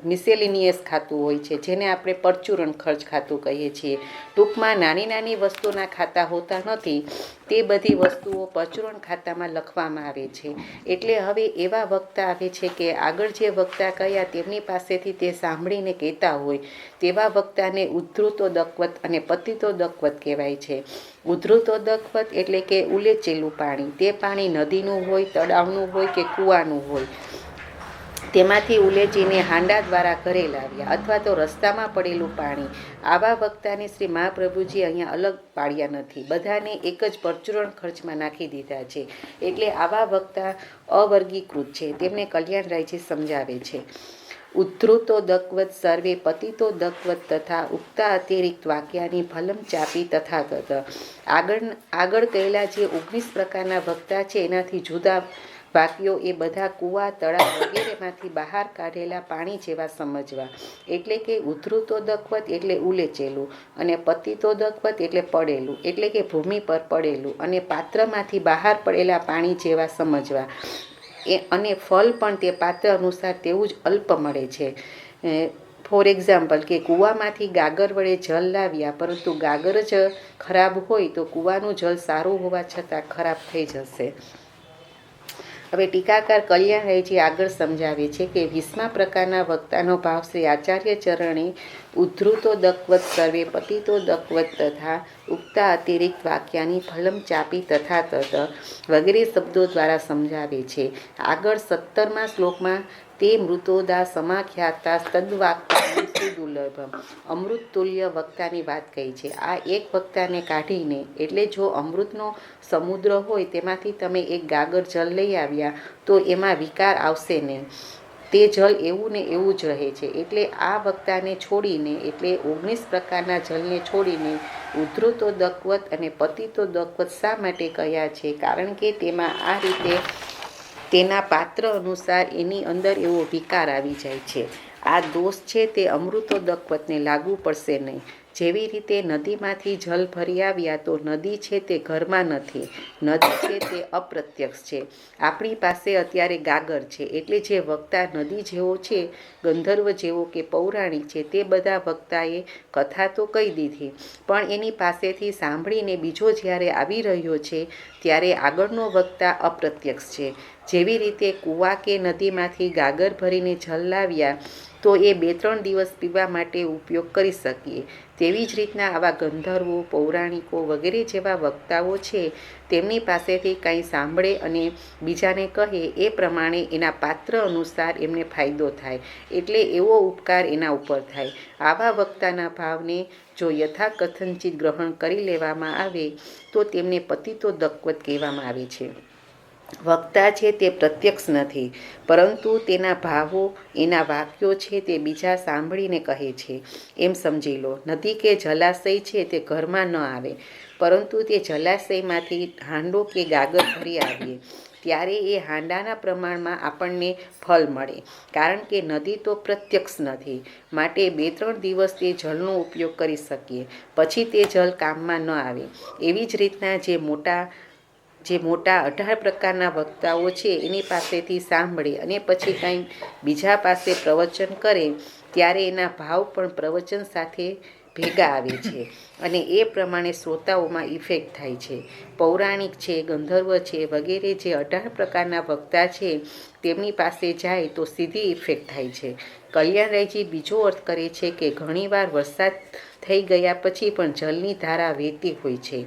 મિસેલિનિયસ ખાતું હોય છે જેને આપણે પરચુરણ ખર્ચ ખાતું કહીએ છીએ. ટૂંકમાં નાની નાની વસ્તુના ખાતા હોતા નથી, તે બધી વસ્તુઓ પરચુરણ ખાતામાં લખવામાં આવે છે. એટલે હવે એવા વક્તા આવે છે કે આગળ જે વક્તા કયા તેમની પાસેથી તે સાંભળીને કહેતા હોય તેવા વક્તાને ઉદ્ધૃતોદકવત અને પતિતોદકવત કહેવાય છે. ઉદ્ધૃતોદકવત એટલે કે ઉલેચેલું પાણી. તે પાણી નદીનું હોય, તળાવનું હોય કે કૂવાનું હોય, તેમાંથી ઉલેચીને હાંડા દ્વારા ઘરે લાવ્યા અથવા તો રસ્તામાં પડેલું પાણી. આવા વક્તાને શ્રી મહાપ્રભુજી અહીંયા અલગ પાડ્યા નથી, બધાને એક જ પરચુરણ ખર્ચમાં નાખી દીધા છે. એટલે આવા વક્તા અવર્ગીકૃત છે. તેમને કલ્યાણરાયજી સમજાવે છે. ઉદ્ધૃતોદકવત સર્વે પતિતોદકવત તથા ઉક્તા અતિરિક્ત વાક્યાની ફલમ ચાપી તથા તથ. આગળ કહેલા જે 19 પ્રકારના વક્તા છે એનાથી જુદા વાક્યો એ બધા કૂવા, તળાવ વગેરેમાંથી બહાર કાઢેલા પાણી જેવા સમજવા. એટલે કે ઉદ્ધૃતોદકવત એટલે ઉલેચેલું, અને પતિતોદકવત એટલે પડેલું, એટલે કે ભૂમિ પર પડેલું, અને પાત્રમાંથી બહાર પડેલા પાણી જેવા સમજવા. અને ફળ પણ તે પાત્ર અનુસાર તેવું જ અલ્પ મળે છે. ફોર એક્ઝામ્પલ કે કૂવામાંથી ગાગર વડે જળ લાવ્યા, પરંતુ ગાગર જ ખરાબ હોય તો કૂવાનું જળ સારું હોવા છતાં ખરાબ થઈ જશે. હવે ટીકાકાર કલ્યાણરાયજી આગળ સમજાવે છે કે 20મા પ્રકારના વક્તાનો ભાવ શ્રી આચાર્ય ચરણે ઉદ્ધૃતોદકવત સર્વે પતિતોદકવત તથા ઉક્તા અતિરિક્ત વાક્યાની ફલમ ચાપી તથા તત વગેરે શબ્દો દ્વારા સમજાવે છે. આગળ 17મા શ્લોકમાં તે મૃતોદા સમાખ્યાતા તદ્વાક્યાની સુદુર્લભમ અમૃત તુલ્ય વક્તાની વાત કહી છે. આ એક વક્તાને કાઢીને, એટલે જો અમૃતનો સમુદ્ર હોય તેમાંથી તમે એક ગાગર જળ લઈ આવ્યા તો એમાં વિકાર આવશે નહીં. તે જળ એવું ને એવું જ રહે છે. એટલે આ વક્તાને છોડીને, એટલે 19 પ્રકારના જળને છોડીને ઉદ્ધૃતોદકવત અને પતિતોદકવત શા માટે કહ્યા છે? કારણ કે તેમાં આ રીતે તેના પાત્ર અનુસાર એની અંદર એવો વિકાર આવી જાય છે. આ દોષ છે તે અમૃતોદકવતને લાગુ પડશે નહીં. જેવી રીતે નદીમાંથી જળ ભરી આવ્યા તો નદી છે તે ઘરમાં નથી, નદી છે તે અપ્રત્યક્ષ છે. આપણી પાસે અત્યારે ગાગર છે, એટલે જે વક્તા નદી જેવો છે, ગંધર્વ જેવો કે પૌરાણિક છે, તે બધા વક્તાએ કથા તો કહી દીધી, પણ એની પાસેથી સાંભળીને બીજો જ્યારે આવી રહ્યો છે ત્યારે આગળનો વક્તા અપ્રત્યક્ષ છે. જેવી રીતે કૂવા કે નદીમાંથી ગાગર ભરીને જળ લાવ્યા તો એ 2-3 દિવસ પીવા માટે ઉપયોગ કરી શકીએ. તેવી જ રીતના આવા ગંધર્વો, પૌરાણિકો વગેરે જેવા વક્તાઓ છે, તેમની પાસેથી કંઈ સાંભળે અને બીજાને કહે એ પ્રમાણે એના પાત્ર અનુસાર એમને ફાયદો થાય, એટલે એવો ઉપકાર એના ઉપર થાય. આવા વક્તાના ભાવને જો યથાકથનચિત ગ્રહણ કરી લેવામાં આવે તો તેમને પતિતોદકવત કહેવામાં આવે છે. વક્તા છે તે પ્રત્યક્ષ નથી, પરંતુ તેના ભાવો, એના વાક્યો છે તે બીજા સાંભળીને કહે છે. એમ સમજી લો, નદી કે જલાશય છે તે ઘરમાં ન આવે, પરંતુ તે જલાશયમાંથી હાંડો કે ગાગર ભરી આવીએ ત્યારે એ હાંડાના પ્રમાણમાં આપણને ફળ મળે. કારણ કે નદી તો પ્રત્યક્ષ નથી, માટે 2-3 દિવસ તે જળનો ઉપયોગ કરી શકીએ, પછી તે જળ કામમાં ન આવે. એવી જ રીતના જે મોટા 18 પ્રકારના વક્તાઓ છે એની પાસેથી સાંભળે અને પછી કંઈ બીજા પાસે પ્રવચન કરે ત્યારે એના ભાવ પણ પ્રવચન સાથે ભેગા આવે છે અને એ પ્રમાણે શ્રોતાઓમાં ઇફેક્ટ થાય છે. પૌરાણિક છે, ગંધર્વ છે વગેરે જે 18 પ્રકારના વક્તા છે તેમની પાસે જાય તો સીધી ઇફેક્ટ થાય છે. કલ્યાણરાયજી બીજો અર્થ કરે છે કે ઘણીવાર વરસાદ થઈ ગયા પછી પણ જળની ધારા વહેતી હોય છે,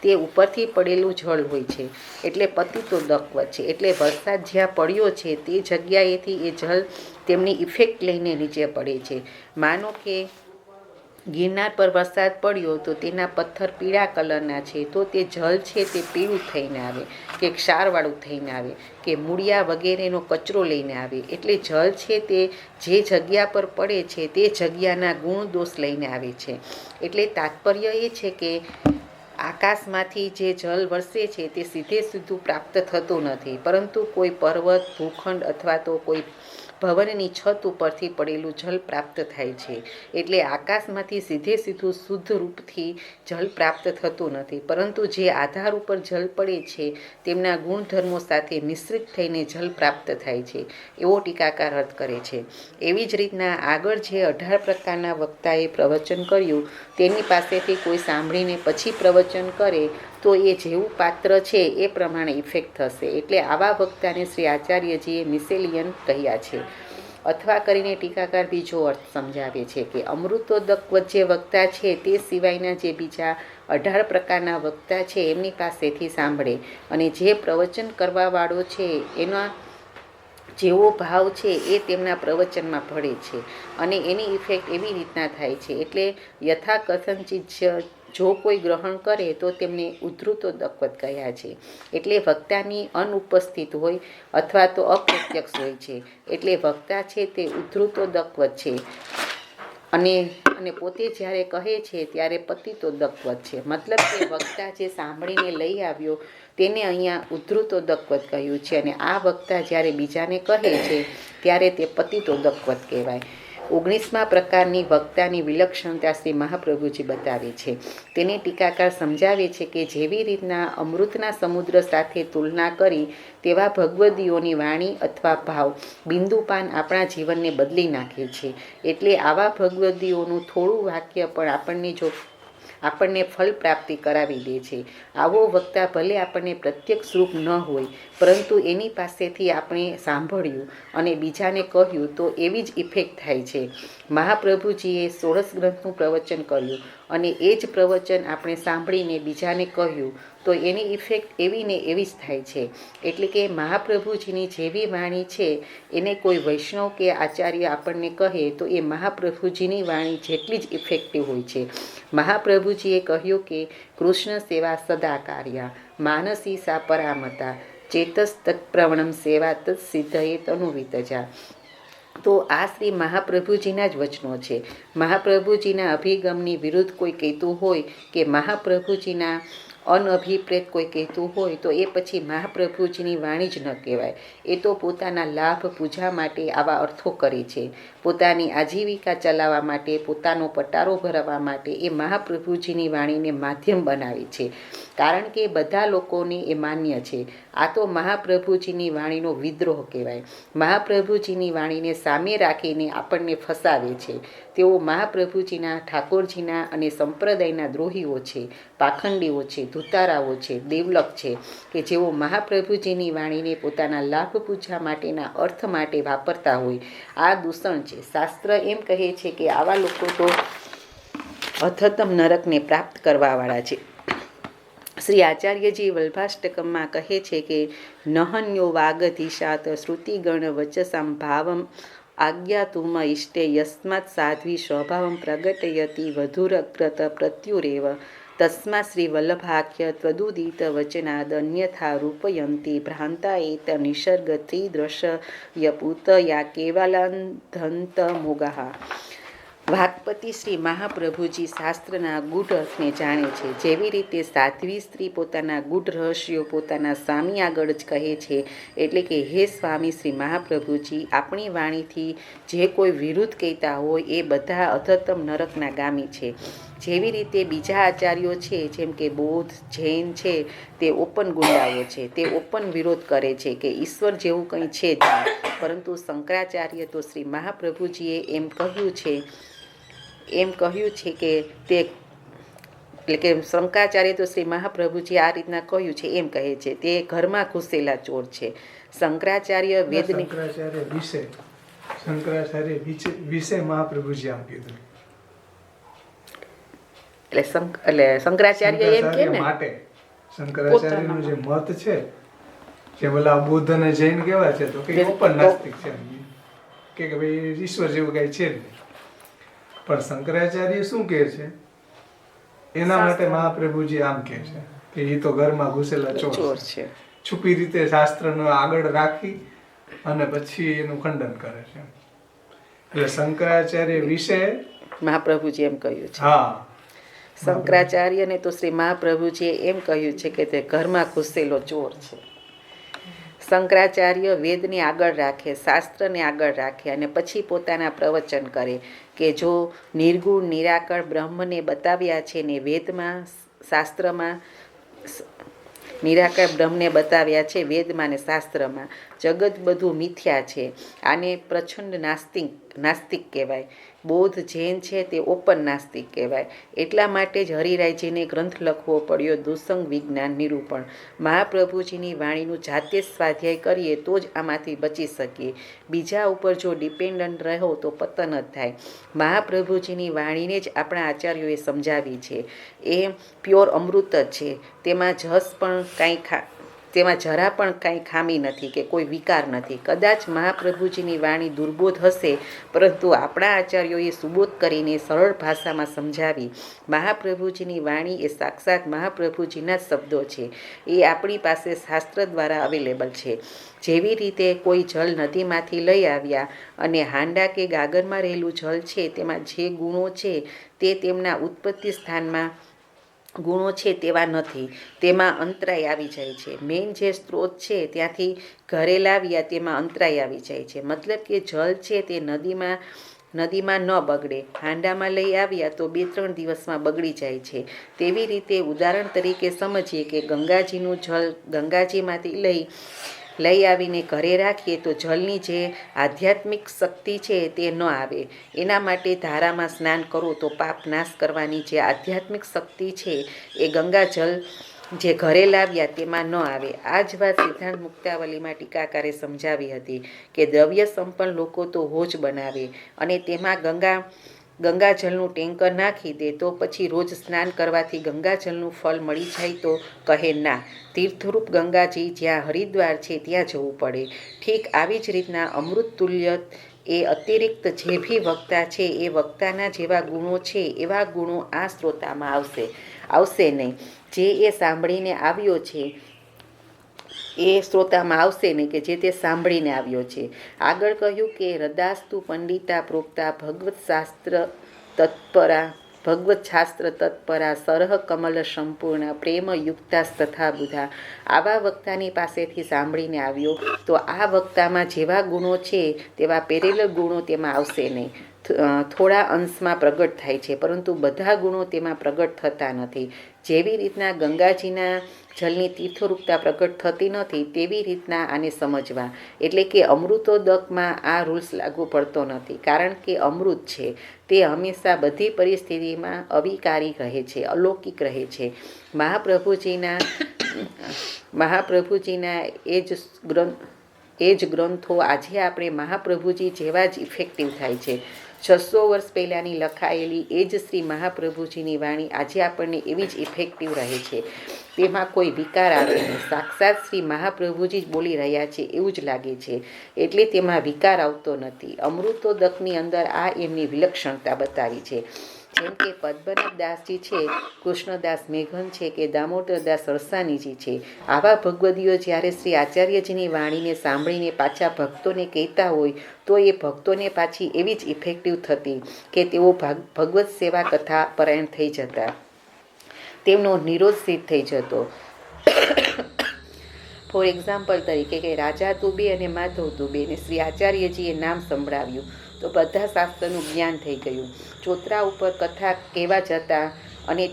તે ઉપરથી પડેલું જળ હોય છે, એટલે પતિતોદકવત છે. એટલે વરસાદ જ્યાં પડ્યો છે તે જગ્યાએથી એ જળ તેમની ઇફેક્ટ લઈને નીચે પડે છે. માનો કે ગિરનાર પર વરસાદ પડ્યો તો તેના પથ્થર પીળા કલરના છે, તો તે જળ છે તે પીળું થઈને આવે, કે ક્ષારવાળું થઈને આવે, કે મૂળિયા વગેરેનો કચરો લઈને આવે. એટલે જળ છે તે જે જગ્યા પર પડે છે તે જગ્યાના ગુણ દોષ લઈને આવે છે. એટલે તાત્પર્ય એ છે કે આકાશમાંથી જે જળ વરસે છે તે સીધું પ્રાપ્ત થતું નથી, પરંતુ કોઈ પર્વત, ભૂખંડ અથવા તો કોઈ ભવનની છત ઉપરથી પડેલું જળ પ્રાપ્ત થાય છે. એટલે આકાશમાંથી સીધું શુદ્ધ રૂપથી જળ પ્રાપ્ત થતું નથી, પરંતુ જે આધાર ઉપર જળ પડે છે તેમના ગુણધર્મો સાથે મિશ્રિત થઈને જળ પ્રાપ્ત થાય છે, એવો ટીકાકાર અર્થ કરે છે. એવી જ રીતના આગળ જે 18 પ્રકારના વક્તાએ પ્રવચન કર્યું તેની પાસેથી કોઈ સાંભળીને પછી પ્રવચન કરે તો એ જેવું પાત્ર છે એ પ્રમાણે ઇફેક્ટ થશે. એટલે આવા વક્તાને શ્રી આચાર્યજીએ મિસેલિયન કહ્યા છે. અથવા કરીને ટીકાકાર બીજો અર્થ સમજાવે છે કે અમૃતોદકવત જે વક્તા છે તે સિવાયના જે બીજા 18 પ્રકારના વક્તા છે એમની પાસેથી સાંભળે અને જે પ્રવચન કરવાવાળો છે એના જેવો ભાવ છે એ તેમના પ્રવચનમાં ભળે છે અને એની ઇફેક્ટ એવી રીતના થાય છે. એટલે યથાકથનચિત જો કોઈ ગ્રહણ કરે તો તેમને ઉદ્ધૃતોદકવત કહ્યા છે. એટલે વક્તાની અનુપસ્થિત હોય અથવા તો અપ્રત્યક્ષ હોય છે, એટલે વક્તા છે તે ઉદ્ધૃતોદકવત છે. અને અને પોતે જ્યારે કહે છે ત્યારે પતિતોદકવત છે. મતલબ કે વક્તા જે સાંભળીને લઈ આવ્યો તેને અહીંયા ઉદ્ધૃતોદકવત કહ્યું છે, અને આ વક્તા જ્યારે બીજાને કહે છે ત્યારે તે પતિતોદકવત કહેવાય. 19મા પ્રકારની વક્તાની વિલક્ષણતા શ્રી મહાપ્રભુજી બતાવે છે. તેને ટીકાકાર સમજાવે છે કે જેવી રીતના અમૃતના સમુદ્ર સાથે તુલના કરી તેવા ભગવદીઓની વાણી અથવા ભાવ બિંદુપાન આપણા જીવનને બદલી નાખે છે. એટલે આવા ભગવદીઓનું થોડું વાક્ય પણ આપણને ફલ પ્રાપ્તિ કરાવી દે છે. આવો વક્તા ભલે આપણને પ્રત્યક્ષ રૂપ ન હોય, પરંતુ એની પાસેથી આપણે સાંભળ્યું અને બીજાને કહ્યું તો એવી જ ઇફેક્ટ થાય છે. મહાપ્રભુજીએ 16 ગ્રંથનું પ્રવચન કર્યું અને એ જ પ્રવચન આપણે સાંભળીને બીજાને કહ્યું તો એની ઇફેક્ટ એવી ને એવી જ થાય છે. એટલે કે મહાપ્રભુજીની જેવી વાણી છે એને કોઈ વૈષ્ણવ કે આચાર્ય આપણને કહે તો એ મહાપ્રભુજીની વાણી જેટલી જ ઇફેક્ટિવ હોય છે. મહાપ્રભુજીએ કહ્યું કે કૃષ્ણ સેવા સદા કાર્યા, માનસી સા પરામતા, ચેતસ તત્પ્રવણમ સેવા તત્ સિદ્ધયે તનુવિતજા. તો આ શ્રી મહાપ્રભુજીના જ વચનો છે. મહાપ્રભુજીના અભિગમની વિરુદ્ધ કોઈ કહેતું હોય કે મહાપ્રભુજીના અનઅભિપ્રેત કોઈ કહેતું હોય તો એ પછી મહાપ્રભુજીની વાણી જ ન કહેવાય. એ તો પોતાના લાભ પૂજા માટે આવા અર્થો કરે છે. પોતાની આજીવિકા ચલાવવા માટે, પોતાનો પટારો ભરવા માટે એ મહાપ્રભુજીની વાણીને માધ્યમ બનાવે છે, કારણ કે બધા લોકોને એ માન્ય છે. આ તો મહાપ્રભુજીની વાણીનો વિદ્રોહ કહેવાય. મહાપ્રભુજીની વાણીને સામે રાખીને આપણને ફસાવે છે. તેઓ મહાપ્રભુજીના, ઠાકોરજીના અને સંપ્રદાયના દ્રોહીઓ છે, પાખંડીઓ છે, ધુતારાઓ છે, દેવલક છે કે જેઓ મહાપ્રભુજીની વાણીને પોતાના લાભ પૂજા માટેના અર્થ માટે વાપરતા હોય. આ દૂષણ છે. શાસ્ત્ર એમ કહે છે કે આવા લોકો તો અધતમ નરકને પ્રાપ્ત કરવાવાળા છે. શ્રી આચાર્યજી વલ્ભાષ્ટકમમાં કહે છે કે નહન્યો વાગધીશાત શ્રુતિગણ વચસામ ભાવમ આજ્ઞાતુમ ઇષ્ટે યસ્માત સાધ્વી સ્વભાવમ પ્રગટયતી વધુરગ્રત પ્રત્યુરેવ તસ્મા શ્રી વલ્લભાખ્ય ત્વદુદિત વચનાદ અન્યથા રૂપયંતી ભ્રાંતા એત નિસર્ગ ત્રિદ્રશ્યપૂત યા કેવલાંધંત મોગા. વાઘપતિ શ્રી મહાપ્રભુજી શાસ્ત્રના ગૂઢ અર્થને જાણે છે. જેવી રીતે સાધ્વી સ્ત્રી પોતાના ગૂઢ રહસ્યો પોતાના સ્વામી આગળ જ કહે છે. એટલે કે હે સ્વામી શ્રી મહાપ્રભુજી, આપણી વાણીથી જે કોઈ વિરુદ્ધ કહેતા હોય એ બધા અધતમ નરકના ગામી છે. જેવી રીતે બીજા આચાર્યો છે, જેમ કે બૌદ્ધ, જૈન છે, તે ઓપન ગુંડાઓ છે. તે ઓપન વિરોધ કરે છે કે ઈશ્વર જેવું કંઈ છે જ નહીં. પરંતુ શંકરાચાર્ય તો શ્રી મહાપ્રભુજીએ એમ કહ્યું છે કે તે એટલે કે શંકરાચાર્ય તો શ્રી મહાપ્રભુજી આ રીતના કહ્યું છે એમ કહે છે તે ઘરમાં ઘૂસેલા ચોર છે. શંકરાચાર્ય વેદની શંકરાચાર્ય વિશે મહાપ્રભુજી આમ કીધું. એટલે શંકરાચાર્ય એમ કે ને માટે શંકરાચાર્યનું જે મત છે, જે બોલા બુદ્ધ અને જૈન કેવા છે તો કે ઓપન નાસ્તિક છે કે ભાઈ ઈશ્વર જેવું કઈ છે નહીં. પણ શંકરાચાર્ય શું કહે છે એના માટે મહાપ્રભુજી આમ કહે છે કે એ તો ઘરમાં ઘૂસેલા ચોર છે. છુપી રીતે શાસ્ત્રનો આગળ રાખી અને પછી એનું ખંડન કરે છે. એટલે શંકરાચાર્ય વિશે મહાપ્રભુજી એમ કહ્યું છે. હા, શંકરાચાર્યને તો શ્રી મહાપ્રભુજીએ એમ કહ્યું છે કે તે ઘરમાં ઘૂસેલો ચોર છે. શંકરાચાર્ય વેદને આગળ રાખે, શાસ્ત્રને આગળ રાખે અને પછી પોતાના પ્રવચન કરે કે જો નિર્ગુણ નિરાકર બ્રહ્મને બતાવ્યા છે ને વેદમાં, શાસ્ત્રમાં નિરાકર બ્રહ્મને બતાવ્યા છે વેદમાં ને શાસ્ત્રમાં, જગત બધું મિથ્યા છે. આને પ્રચંડ નાસ્તિક કહેવાય. બૌદ્ધ જૈન છે તે ઓપન નાસ્તિક કહેવાય. એટલા માટે જ હરિરાયજીને ગ્રંથ લખવો પડ્યો દુસંગ વિજ્ઞાન નિરૂપણ. મહાપ્રભુજીની વાણીનું જાતે સ્વાધ્યાય કરીએ તો જ આમાંથી બચી શકીએ. બીજા ઉપર જો ડિપેન્ડન્ટ રહો તો પતન જ થાય. મહાપ્રભુજીની વાણીને જ આપણા આચાર્યોએ સમજાવી છે. એ પ્યોર અમૃત જ છે. તેમાં જસ પણ કાંઈ તેમાં જરા પણ કાંઈ ખામી નથી કે કોઈ વિકાર નથી. કદાચ મહાપ્રભુજીની વાણી દુર્બોધ હશે, પરંતુ આપણા આચાર્યોએ સુબોધ કરીને સરળ ભાષામાં સમજાવી. મહાપ્રભુજીની વાણી એ સાક્ષાત મહાપ્રભુજીના જ શબ્દો છે. એ આપણી પાસે શાસ્ત્ર દ્વારા અવેલેબલ છે. જેવી રીતે કોઈ જળ નદીમાંથી લઈ આવ્યા અને હાંડા કે ગાગરમાં રહેલું જળ છે તેમાં જે ગુણો છે તે તેમના ઉત્પત્તિ સ્થાનમાં ગુણો છે તેવા નથી, તેમાં અંતરાય આવી જાય છે. મેઇન જે સ્ત્રોત છે ત્યાંથી ઘરે લાવ્યા તેમાં અંતરાય આવી જાય છે. મતલબ કે જળ છે તે નદીમાં ન બગડે, હાંડામાં લઈ આવ્યા તો 2-3 દિવસમાં બગડી જાય છે. તેવી રીતે ઉદાહરણ તરીકે સમજીએ કે ગંગાજીનું જળ ગંગાજીમાંથી લઈ આવીને ઘરે રાખીએ તો જળની જે આધ્યાત્મિક શક્તિ છે તે ન આવે. એના માટે ધારામાં સ્નાન કરો તો પાપ નાશ કરવાની જે આધ્યાત્મિક શક્તિ છે એ ગંગાજળ જે ઘરે લાવ્યા તેમાં ન આવે. આ જ વાત સિદ્ધાંત મુક્તાવલીમાં ટીકાકારે સમજાવી હતી કે દ્રવ્ય સંપન્ન લોકો તો હોજ બનાવે અને તેમાં ગંગાજળનું ટેન્કર નાખી દે તો પછી રોજ સ્નાન કરવાથી ગંગાજળનું ફળ મળી જાય તો કહે ના, તીર્થરૂપ ગંગાજી જ્યાં હરિદ્વાર છે ત્યાં જવું પડે. ઠીક આવી જ રીતના અમૃત તુલ્ય એ અતિરિક્ત જે ભી વક્તા છે એ વક્તાના જેવા ગુણો છે એવા ગુણો આ શ્રોતામાં આવશે નહીં. જે એ સાંભળીને આવ્યો છે એ શ્રોતામાં આવશે નહીં કે જે તે સાંભળીને આવ્યો છે. આગળ કહ્યું કે હૃદાસ્તુ પંડિતા પ્રોક્તા ભગવત શાસ્ત્ર તત્પરા સરહ કમલ સંપૂર્ણ પ્રેમ યુક્તાસ તથા બુધા. આવા વક્તાની પાસેથી સાંભળીને આવ્યો તો આ વક્તામાં જેવા ગુણો છે તેવા પેરેલ ગુણો તેમાં આવશે નહીં. થોડા અંશમાં પ્રગટ થાય છે, પરંતુ બધા ગુણો તેમાં પ્રગટ થતા નથી. જેવી રીતના ગંગાજીના જલની તીર્થરૂપતા પ્રગટ થતી નથી તેવી રીતના આને સમજવા. એટલે કે અમૃતોદકમાં આ રૂલ્સ લાગુ પડતો નથી, કારણ કે અમૃત છે તે હંમેશા બધી પરિસ્થિતિમાં અવિકારી રહે છે, અલૌકિક રહે છે. મહાપ્રભુજીના એ જ ગ્રંથો આજે આપણે મહાપ્રભુજી જેવા જ ઇફેક્ટિવ થાય છે. 600 વર્ષ પહેલાંની લખાયેલી એ જ શ્રી મહાપ્રભુજીની વાણી આજે આપણને એવી જ ઇફેક્ટિવ રહે છે. તેમાં કોઈ વિકાર આવે નહીં. સાક્ષાત શ્રી મહાપ્રભુજી જ બોલી રહ્યા છે એવું જ લાગે છે, એટલે તેમાં વિકાર આવતો નથી. અમૃતોદકની અંદર આ એમની વિલક્ષણતા બતાવી છે. જેમ કે પદ્મનાભદાસજી છે, કૃષ્ણદાસ મેઘન છે કે દામોદરદાસ અરસાનીજી છે, આવા ભગવદીઓ જ્યારે શ્રી આચાર્યજીની વાણીને સાંભળીને પાછા ભક્તોને કહેતા હોય તો એ ભક્તોને પાછી એવી જ ઇફેક્ટિવ થતી કે તેઓ ભગવત સેવા કથા પરાયણ થઈ જતા, તેમનો નિરોધ સિદ્ધ થઈ જતો. ફોર એક્ઝામ્પલ તરીકે કે રાજા દુબે અને માધવ દુબેને શ્રી આચાર્યજીએ નામ સંભળાવ્યું તો બધા શાસ્ત્રનું જ્ઞાન થઈ ગયું. ચોતરા ઉપર કથા કહેવા જતા અને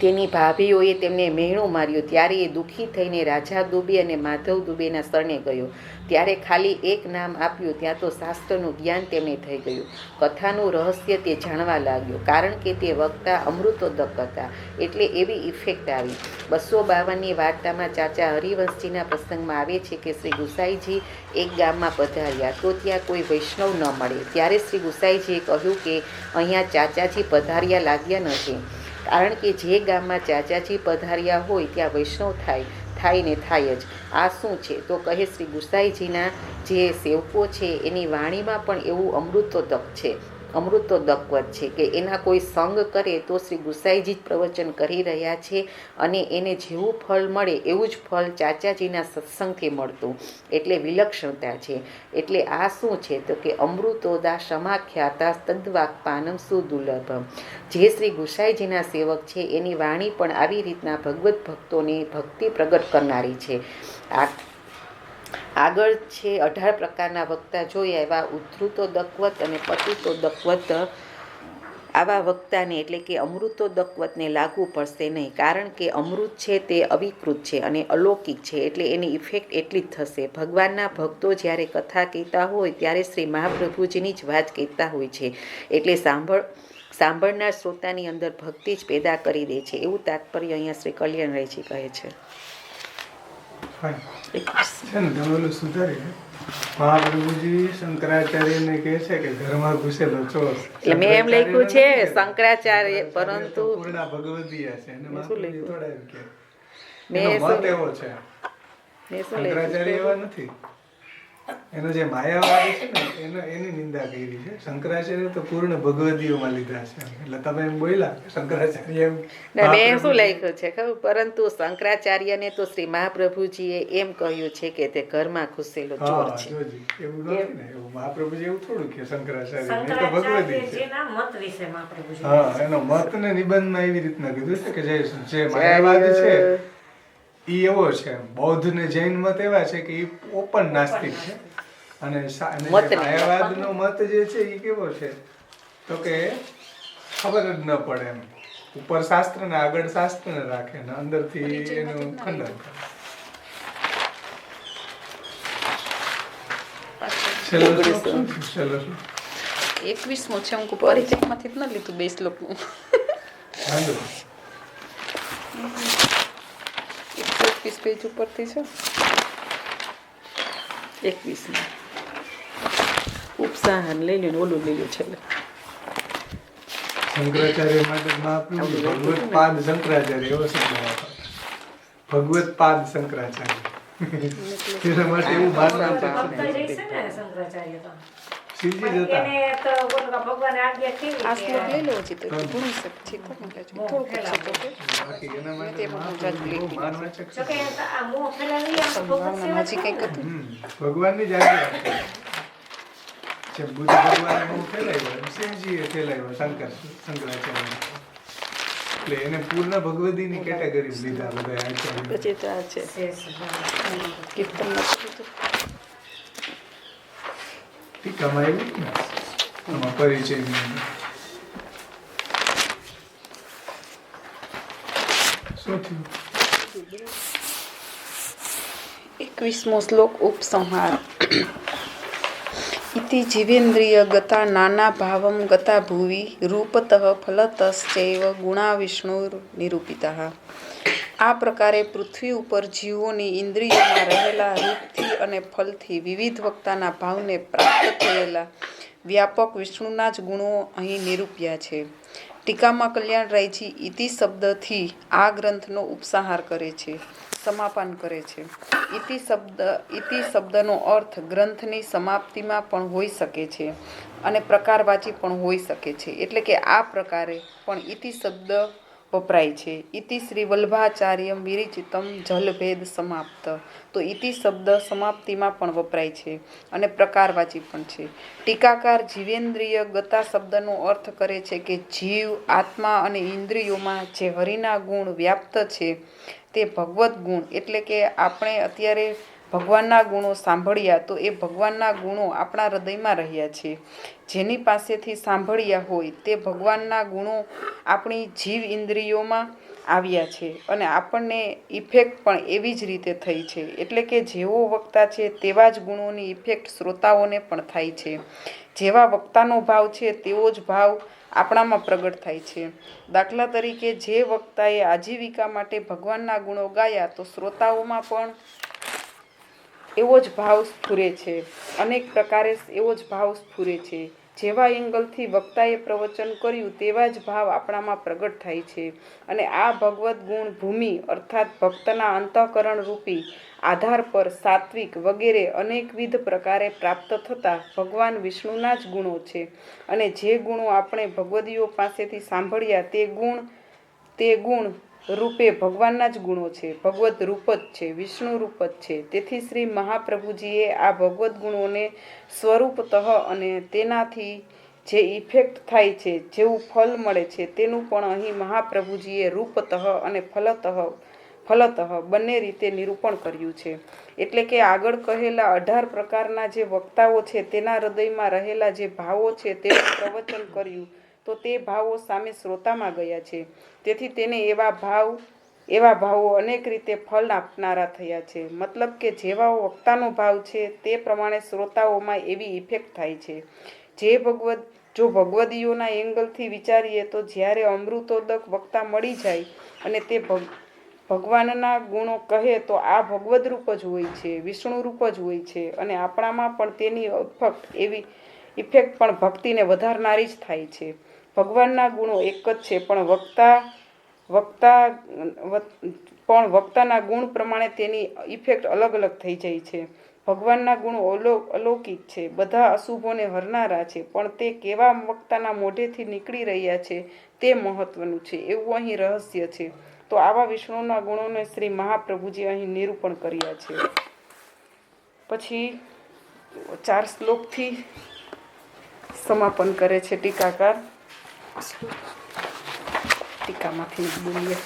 તેની ભાભીઓએ તેમને મહેણું માર્યું ત્યારે એ દુઃખી થઈને રાજા દુબે અને માધવ દુબેના શરણે ગયો. ત્યારે ખાલી એક નામ આપ્યું ત્યાં તો શાસ્ત્રનું જ્ઞાન તેમને થઈ ગયું. કથાનું રહસ્ય તે જાણવા લાગ્યો, કારણ કે તે વક્તા અમૃતોદક હતા, એટલે એવી ઇફેક્ટ આવી. 252ની વાર્તામાં ચાચા હરિવંશજીના પ્રસંગમાં આવે છે કે શ્રી ગુસાઈજી એક ગામમાં પધાર્યા તો ત્યાં કોઈ વૈષ્ણવ ન મળે. ત્યારે શ્રી ગુસાઈજીએ કહ્યું કે અહીંયા ચાચાજી પધાર્યા લાગ્યા નથી, કારણ કે જે ગામમાં ચાચાજી પધાર્યા હોય ત્યાં વૈષ્ણવ થાય ને થાય જ. આ શું છે તો કહે શ્રી ગુસાઈજીના જે સેવકો છે એની વાણીમાં પણ એવું અમૃતોદકવત છે કે એના કોઈ સંગ કરે તો શ્રી ગુસાઈજી જ પ્રવચન કરી રહ્યા છે અને એને જેવું ફળ મળે એવું જ ફળ ચાચાજીના સત્સંગથી મળતું, એટલે વિલક્ષણતા છે. એટલે આ શું છે તો કે અમૃતોદા સમાખ્યાતા તદ્વાક્પાનમ સુદુર્લભમ. જે શ્રી ગુસાઈજીના સેવક છે એની વાણી પણ આવી રીતના ભગવત ભક્તોની ભક્તિ પ્રગટ કરનારી છે. આગળ છે 18 પ્રકારના વક્તા જોયા, એવા ઉદ્ધૃતોદકવત અને પતિતોદકવત આવા વક્તાને એટલે કે અમૃતોદકવતને લાગુ પડશે નહીં, કારણ કે અમૃત છે તે અવિકૃત છે અને અલૌકિક છે, એટલે એની ઇફેક્ટ એટલી જ થશે. ભગવાનના ભક્તો જ્યારે કથા કહેતા હોય ત્યારે શ્રી મહાપ્રભુજીની જ વાત કહેતા હોય છે, એટલે સાંભળનાર શ્રોતાની અંદર ભક્તિ જ પેદા કરી દે છે, એવું તાત્પર્ય અહીંયા શ્રી કલ્યાણરાયજી કહે છે. મહાપ્રભુજી શંકરાચાર્યને કહે છે કે ઘરમાં ઘૂસેલો ચોર. એટલે મેં એમ લખ્યું છે શંકરાચાર્ય, પરંતુ પૂર્ણા ભગવદીયા છે અને મહાપ્રભુજી થોડા એમ કે મેં એનો શું- મત એવો છે. મેં શું શંકરાચાર્ય એવા નથી. એનો જે માયાવાદ છે ને એની નિંદા કરી છે. શંકરાચાર્ય તો પૂર્ણ ભગવદીઓમાં લીધા છે. એટલે તમે એમ બોલ્યા કે શંકરાચાર્ય એમ ના, મેં શું લખ્યું છે ખબર, પરંતુ શંકરાચાર્યને તો શ્રી મહાપ્રભુજીએ એમ કહ્યું છે કે તે ઘરમાં ઘૂસેલો ચોર હા છે. જોજી એવું નથી ને, એવું મહાપ્રભુજી એવું થોડું કે શંકરાચાર્ય એ તો ભગવદી છે. શંકરાચાર્યજીના મત વિશે મહાપ્રભુજી હા, એનો મત ને નિબંધમાં એવી રીતના કીધું છે કે જે માયાવાદ છે ઈ એવો છે. બૌદ્ધ ને જૈન મત એવા છે કે ઈ ઓપન નાસ્તિક છે. અને જે માયાવાદનો મત જે છે ઈ કેવો છે તો કે ખબર જ ન પડે એમ, ઉપર શાસ્ત્ર ને આગળ શાસ્ત્ર ને રાખે ને અંદરથી એનું ખંડન કરે. છેલ્લો શ્લોક શું? છેલ્લો શ્લોક 21મો છે. હું પરિચયમાંથી જ ન લીધું 2 શ્લોકનું. વાંધો 121 પેજ ઉપરથી છે. 21 ઉપસાહન લઈ લ્યો ને ઓલું લઈ લ્યો છેલ્લે. શંકરાચાર્ય માટે મહાપ્રભુ ભગવત પાદ શંકરાચાર્ય એવો શબ્દ વાપરે. ભગવત પાદ શંકરાચાર્ય એના માટે એવું માનવું છે. ભક્ત જઈ છે ને શંકરાચાર્ય તો. શિવજી જ હતા. એને તો બોલો ભગવાને આજ્ઞા કેવી આ શ્લોક લઈ કે લેવો છે તો ઘણું છે. થોડુંક છે તો કે બાકી એના માટે મહાપ્રભુ બહુ માનવાચક જો કે છે. આ મોહ ફેલાવી આમ ભગવત ભાવનામાં હજી સેવા કંઈક હતું. ભગવાનની જ આજ્ઞા છે. જેમ બુદ્ધ ભગવાને બહુ ફેલાવ્યો એમ શિવજીએ ફેલાવ્યો શંકરાચાર્ય. એટલે એને પૂર્ણ ભગવદીની કેટેગરી લીધા બધા આચાર્ય. પછી તો આ છે છે છે. કીર્તન નથી લીધું. ટીકામાં આવ્યું ને આમાં પરિચયની અંદર. શું થયું? 21મો શ્લોક ઉપસંહાર. ઇતિ જીવેન્દ્રિય ગતા નાના ભાવમ ગતા ભુવિ રૂપતઃ ફલતશ્ચૈવ ગુણા વિષ્ણુર નિરૂપિતઃ. આ પ્રકારે પૃથ્વી ઉપર જીવોની ઇન્દ્રિયોમાં રહેલા રૂપથી અને ફલથી વિવિધ વક્તાના ભાવને પ્રાપ્ત થયેલા વ્યાપક વિષ્ણુના જ ગુણો અહીં નિરૂપ્યા છે. ટીકામાં કલ્યાણરાયજી ઇતિ શબ્દથી આ ગ્રંથનો ઉપસંહાર કરે છે, સમાપન કરે છે. ઇતિ શબ્દનો અર્થ ગ્રંથની સમાપ્તિમાં પણ હોઈ શકે છે અને પ્રકારવાચી પણ હોઈ શકે છે. એટલે કે આ પ્રકારે પણ ઇતિ શબ્દ વપરાય છે. ઇતિ શ્રી વલ્ભાચાર્યમ વિરિચિતમ જલભેદ સમાપ્ત. તો ઇતિ શબ્દ સમાપ્તિમાં પણ વપરાય છે અને પ્રકારવાચી પણ છે. ટીકાકાર જીવેન્દ્રિય ગતા શબ્દનો અર્થ કરે છે કે જીવ, આત્મા અને ઇન્દ્રિયોમાં જે હરિના ગુણ વ્યાપ્ત છે તે ભગવત ગુણ. એટલે કે આપણે અત્યારે ભગવાનના ગુણો સાંભળ્યા તો એ ભગવાનના ગુણો આપણા હૃદયમાં રહ્યા છે. જેની પાસેથી સાંભળ્યા હોય તે ભગવાનના ગુણો આપણી જીવ ઇન્દ્રિયોમાં આવ્યા છે અને આપણને ઇફેક્ટ પણ એવી જ રીતે થઈ છે. એટલે કે જેવો વક્તા છે તેવા જ ગુણોની ઇફેક્ટ શ્રોતાઓને પણ થાય છે. જેવા વક્તાનો ભાવ છે તેવો જ ભાવ આપણામાં પ્રગટ થાય છે. દાખલા તરીકે જે વક્તાએ આજીવિકા માટે ભગવાનના ગુણો ગાયા તો શ્રોતાઓમાં પણ એવો જ ભાવ સ્ફુરે છે. અનેક પ્રકારે એવો જ ભાવ સ્ફુરે છે. જેવા એંગલથી વક્તાએ પ્રવચન કર્યું તેવા જ ભાવ આપણામાં પ્રગટ થાય છે. અને આ ભગવદ્ ગુણ ભૂમિ અર્થાત ભક્તના અંતઃકરણ રૂપી આધાર પર સાત્વિક વગેરે અનેકવિધ પ્રકારે પ્રાપ્ત થતા ભગવાન વિષ્ણુના જ ગુણો છે. અને જે ગુણો આપણે ભગવદીઓ પાસેથી સાંભળ્યા તે ગુણ રૂપે ભગવાનના જ ગુણો છે. ભગવદ રૂપ જ છે, વિષ્ણુ રૂપ જ છે. તેથી શ્રી મહાપ્રભુજીએ આ ભગવદ્ ગુણોને સ્વરૂપતઃ અને તેનાથી જે ઇફેક્ટ થાય છે, જેવું ફલ મળે છે તેનું પણ અહીં મહાપ્રભુજીએ રૂપતઃ અને ફલતઃ બંને રીતે નિરૂપણ કર્યું છે. એટલે કે આગળ કહેલા 18 પ્રકારના જે વક્તાઓ છે તેના હૃદયમાં રહેલા જે ભાવો છે તેનું પ્રવચન કર્યું તો તે ભાવો સામે શ્રોતામાં ગયા છે. તેથી તેને એવા ભાવો અનેક રીતે ફળ આપનારા થયા છે. મતલબ કે જેવા વક્તાનો ભાવ છે તે પ્રમાણે શ્રોતાઓમાં એવી ઇફેક્ટ થાય છે. જો ભગવદીઓના એંગલથી વિચારીએ તો જ્યારે અમૃતોદક વક્તા મળી જાય અને તે ભગવાનના ગુણો કહે તો આ ભગવદ રૂપ જ હોય છે, વિષ્ણુ રૂપ જ હોય છે અને આપણામાં પણ તેની ઇફેક્ટ પણ ભક્તિને વધારનારી જ થાય છે. ભગવાનના ગુણો એક જ છે પણ પણ વક્તાના ગુણ પ્રમાણે તેની ઇફેક્ટ અલગ અલગ થઈ જાય છે. ભગવાનના ગુણો અલૌકિક છે, બધા અશુભોને હરનારા છે, પણ તે કેવા વક્તાના મોઢેથી નીકળી રહ્યા છે તે મહત્વનું છે. એવું અહીં રહસ્ય છે. તો આવા વિષ્ણુના ગુણોને શ્રી મહાપ્રભુજી અહીં નિરૂપણ કર્યા છે. પછી 4 શ્લોકથી સમાપન કરે છે ટીકાકાર. ટીકામાંથી બોલીએ.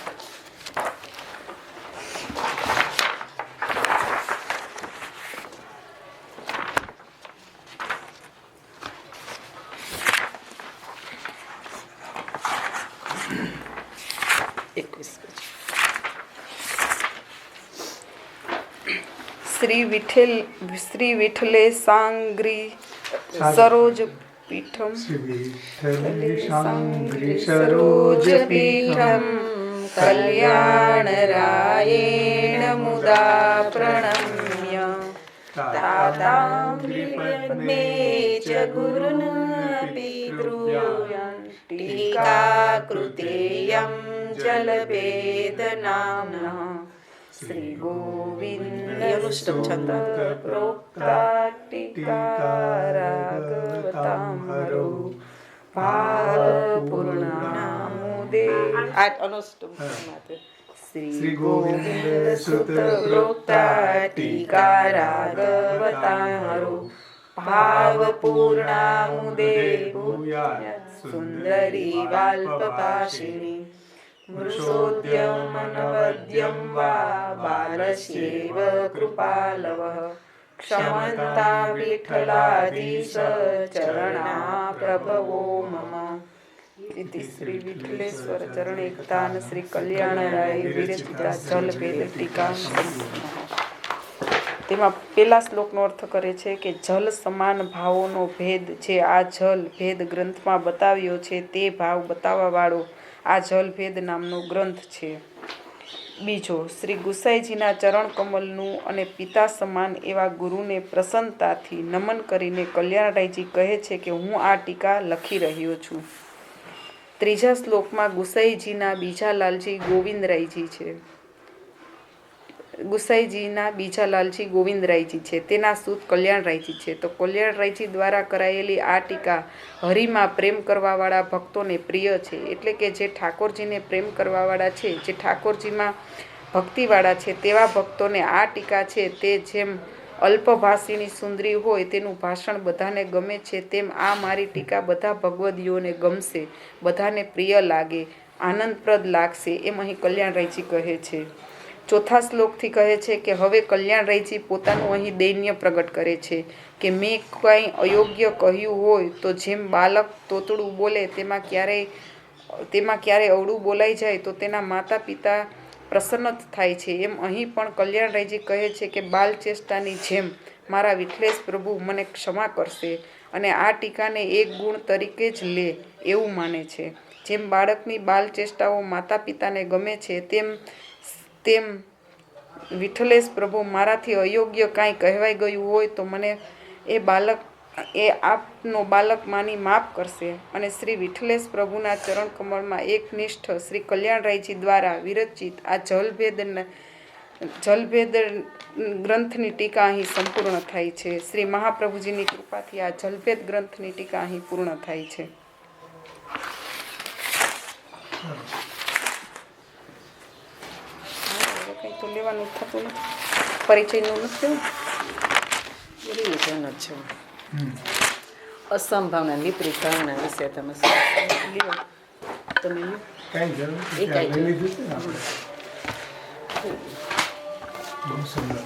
શ્રી વિઠ્ઠલે સાંગ્રી સરોજ પીઠમ સરોજપીઠમ કલ્યાણરાયેણ મુદા પ્રણમ્ય તાતાંગ્રિપદ્મે ચ ગુરુન પિતૃયં ટીકાકૃતેયં જલભેદનામ્નઃ શ્રી ગોવિંદનુષ્ટમ છંદ પ્રોક્તા ટીકારાગવતામરો ભાવપૂર્ણામુદે આ અનુષ્ટમ માતે શ્રી ગોવિંદ સુત પ્રોક્તા ટીકારાગવતામરો ભાવપૂર્ણામુદે સુંદરી વાલ્પપાશિની મૃષોદ્યમનવદ્યમ વા બાલસ્યેવ કૃપાલવઃ ક્ષમતા વિઠ્ઠલાધીશ ચરણા પ્રભવો મમ. ઇતિ શ્રી વિઠ્ઠલેશ્વર ચરણેકતાન શ્રી કલ્યાણરાય વિરચિતા જલભેદ ટીકા સંપૂર્ણ. તેમાં પહેલા શ્લોકનો અર્થ કરે છે કે જલ સમાન ભાવોનો ભેદ જે આ જલ ભેદ ગ્રંથમાં બતાવ્યો છે તે ભાવ બતાવવા વાળો આ જલભેદ નામનો ગ્રંથ છે. બીજો, શ્રી ગુસાઈજીના ચરણ કમલનું અને પિતા સમાન એવા ગુરુને પ્રસન્નતાથી નમન કરીને કલ્યાણરાયજી કહે છે કે હું આ ટીકા લખી રહ્યો છું. ત્રીજા શ્લોકમાં ગુસાઈજીના બીજા લાલજી ગોવિંદરાયજી છે. ગુસાઈજીના બીજા લાલજી ગોવિંદરાયજી છે. તેના સૂત કલ્યાણરાયજી છે. તો કલ્યાણરાયજી દ્વારા કરાયેલી આ ટીકા હરિમાં પ્રેમ કરવાવાળા ભક્તોને પ્રિય છે. એટલે કે જે ઠાકોરજીને પ્રેમ કરવાવાળા છે, જે ઠાકોરજીમાં ભક્તિવાળા છે, તેવા ભક્તોને આ ટીકા છે તે જેમ અલ્પભાષીની સુંદરી હોય તેનું ભાષણ બધાને ગમે છે, તેમ આ મારી ટીકા બધા ભગવદીઓને ગમશે, બધાને પ્રિય લાગે, આનંદપ્રદ લાગશે, એમ અહીં કલ્યાણરાયજી કહે છે. ચોથા શ્લોકથી કહે છે કે હવે કલ્યાણરાયજી પોતાનું અહીં દૈન્ય પ્રગટ કરે છે કે મેં કંઈ અયોગ્ય કહ્યું હોય તો જેમ બાળક તોતડું બોલે તેમાં ક્યારેય અવળું બોલાઈ જાય તો તેના માતા પિતા પ્રસન્ન થાય છે, એમ અહીં પણ કલ્યાણરાયજી કહે છે કે બાલચેષ્ટાની જેમ મારા વિઠ્ઠલેશ પ્રભુ મને ક્ષમા કરશે અને આ ટીકાને એક ગુણ તરીકે જ લે એવું માને છે. જેમ બાળકની બાલચેષ્ટાઓ માતા પિતાને ગમે છે તેમ વિઠ્ઠલેશ પ્રભુ મારાથી અયોગ્ય કાંઈ કહેવાઈ ગયું હોય તો મને એ આપનો બાલક માની માફ કરશે. અને શ્રી વિઠ્ઠલેશ પ્રભુના ચરણ કમળમાં એકનિષ્ઠ શ્રી કલ્યાણરાયજી દ્વારા વિરચિત આ જલભેદ ગ્રંથની ટીકા અહીં સંપૂર્ણ થાય છે. શ્રી મહાપ્રભુજીની કૃપાથી આ જલભેદ ગ્રંથની ટીકા અહીં પૂર્ણ થાય છે. કંઈ તો લેવાનું થતું નથી, પરિચયનું નથી રિવિઝન જ છે. અસંભાવના વિપરીત ભાવના વિશે તમે લ્યો. તમે લ્યો. કાંઈ જરૂર એ નથી. કાંઈ લઈ લીધું છે ને આપણે. બહુ સુંદર.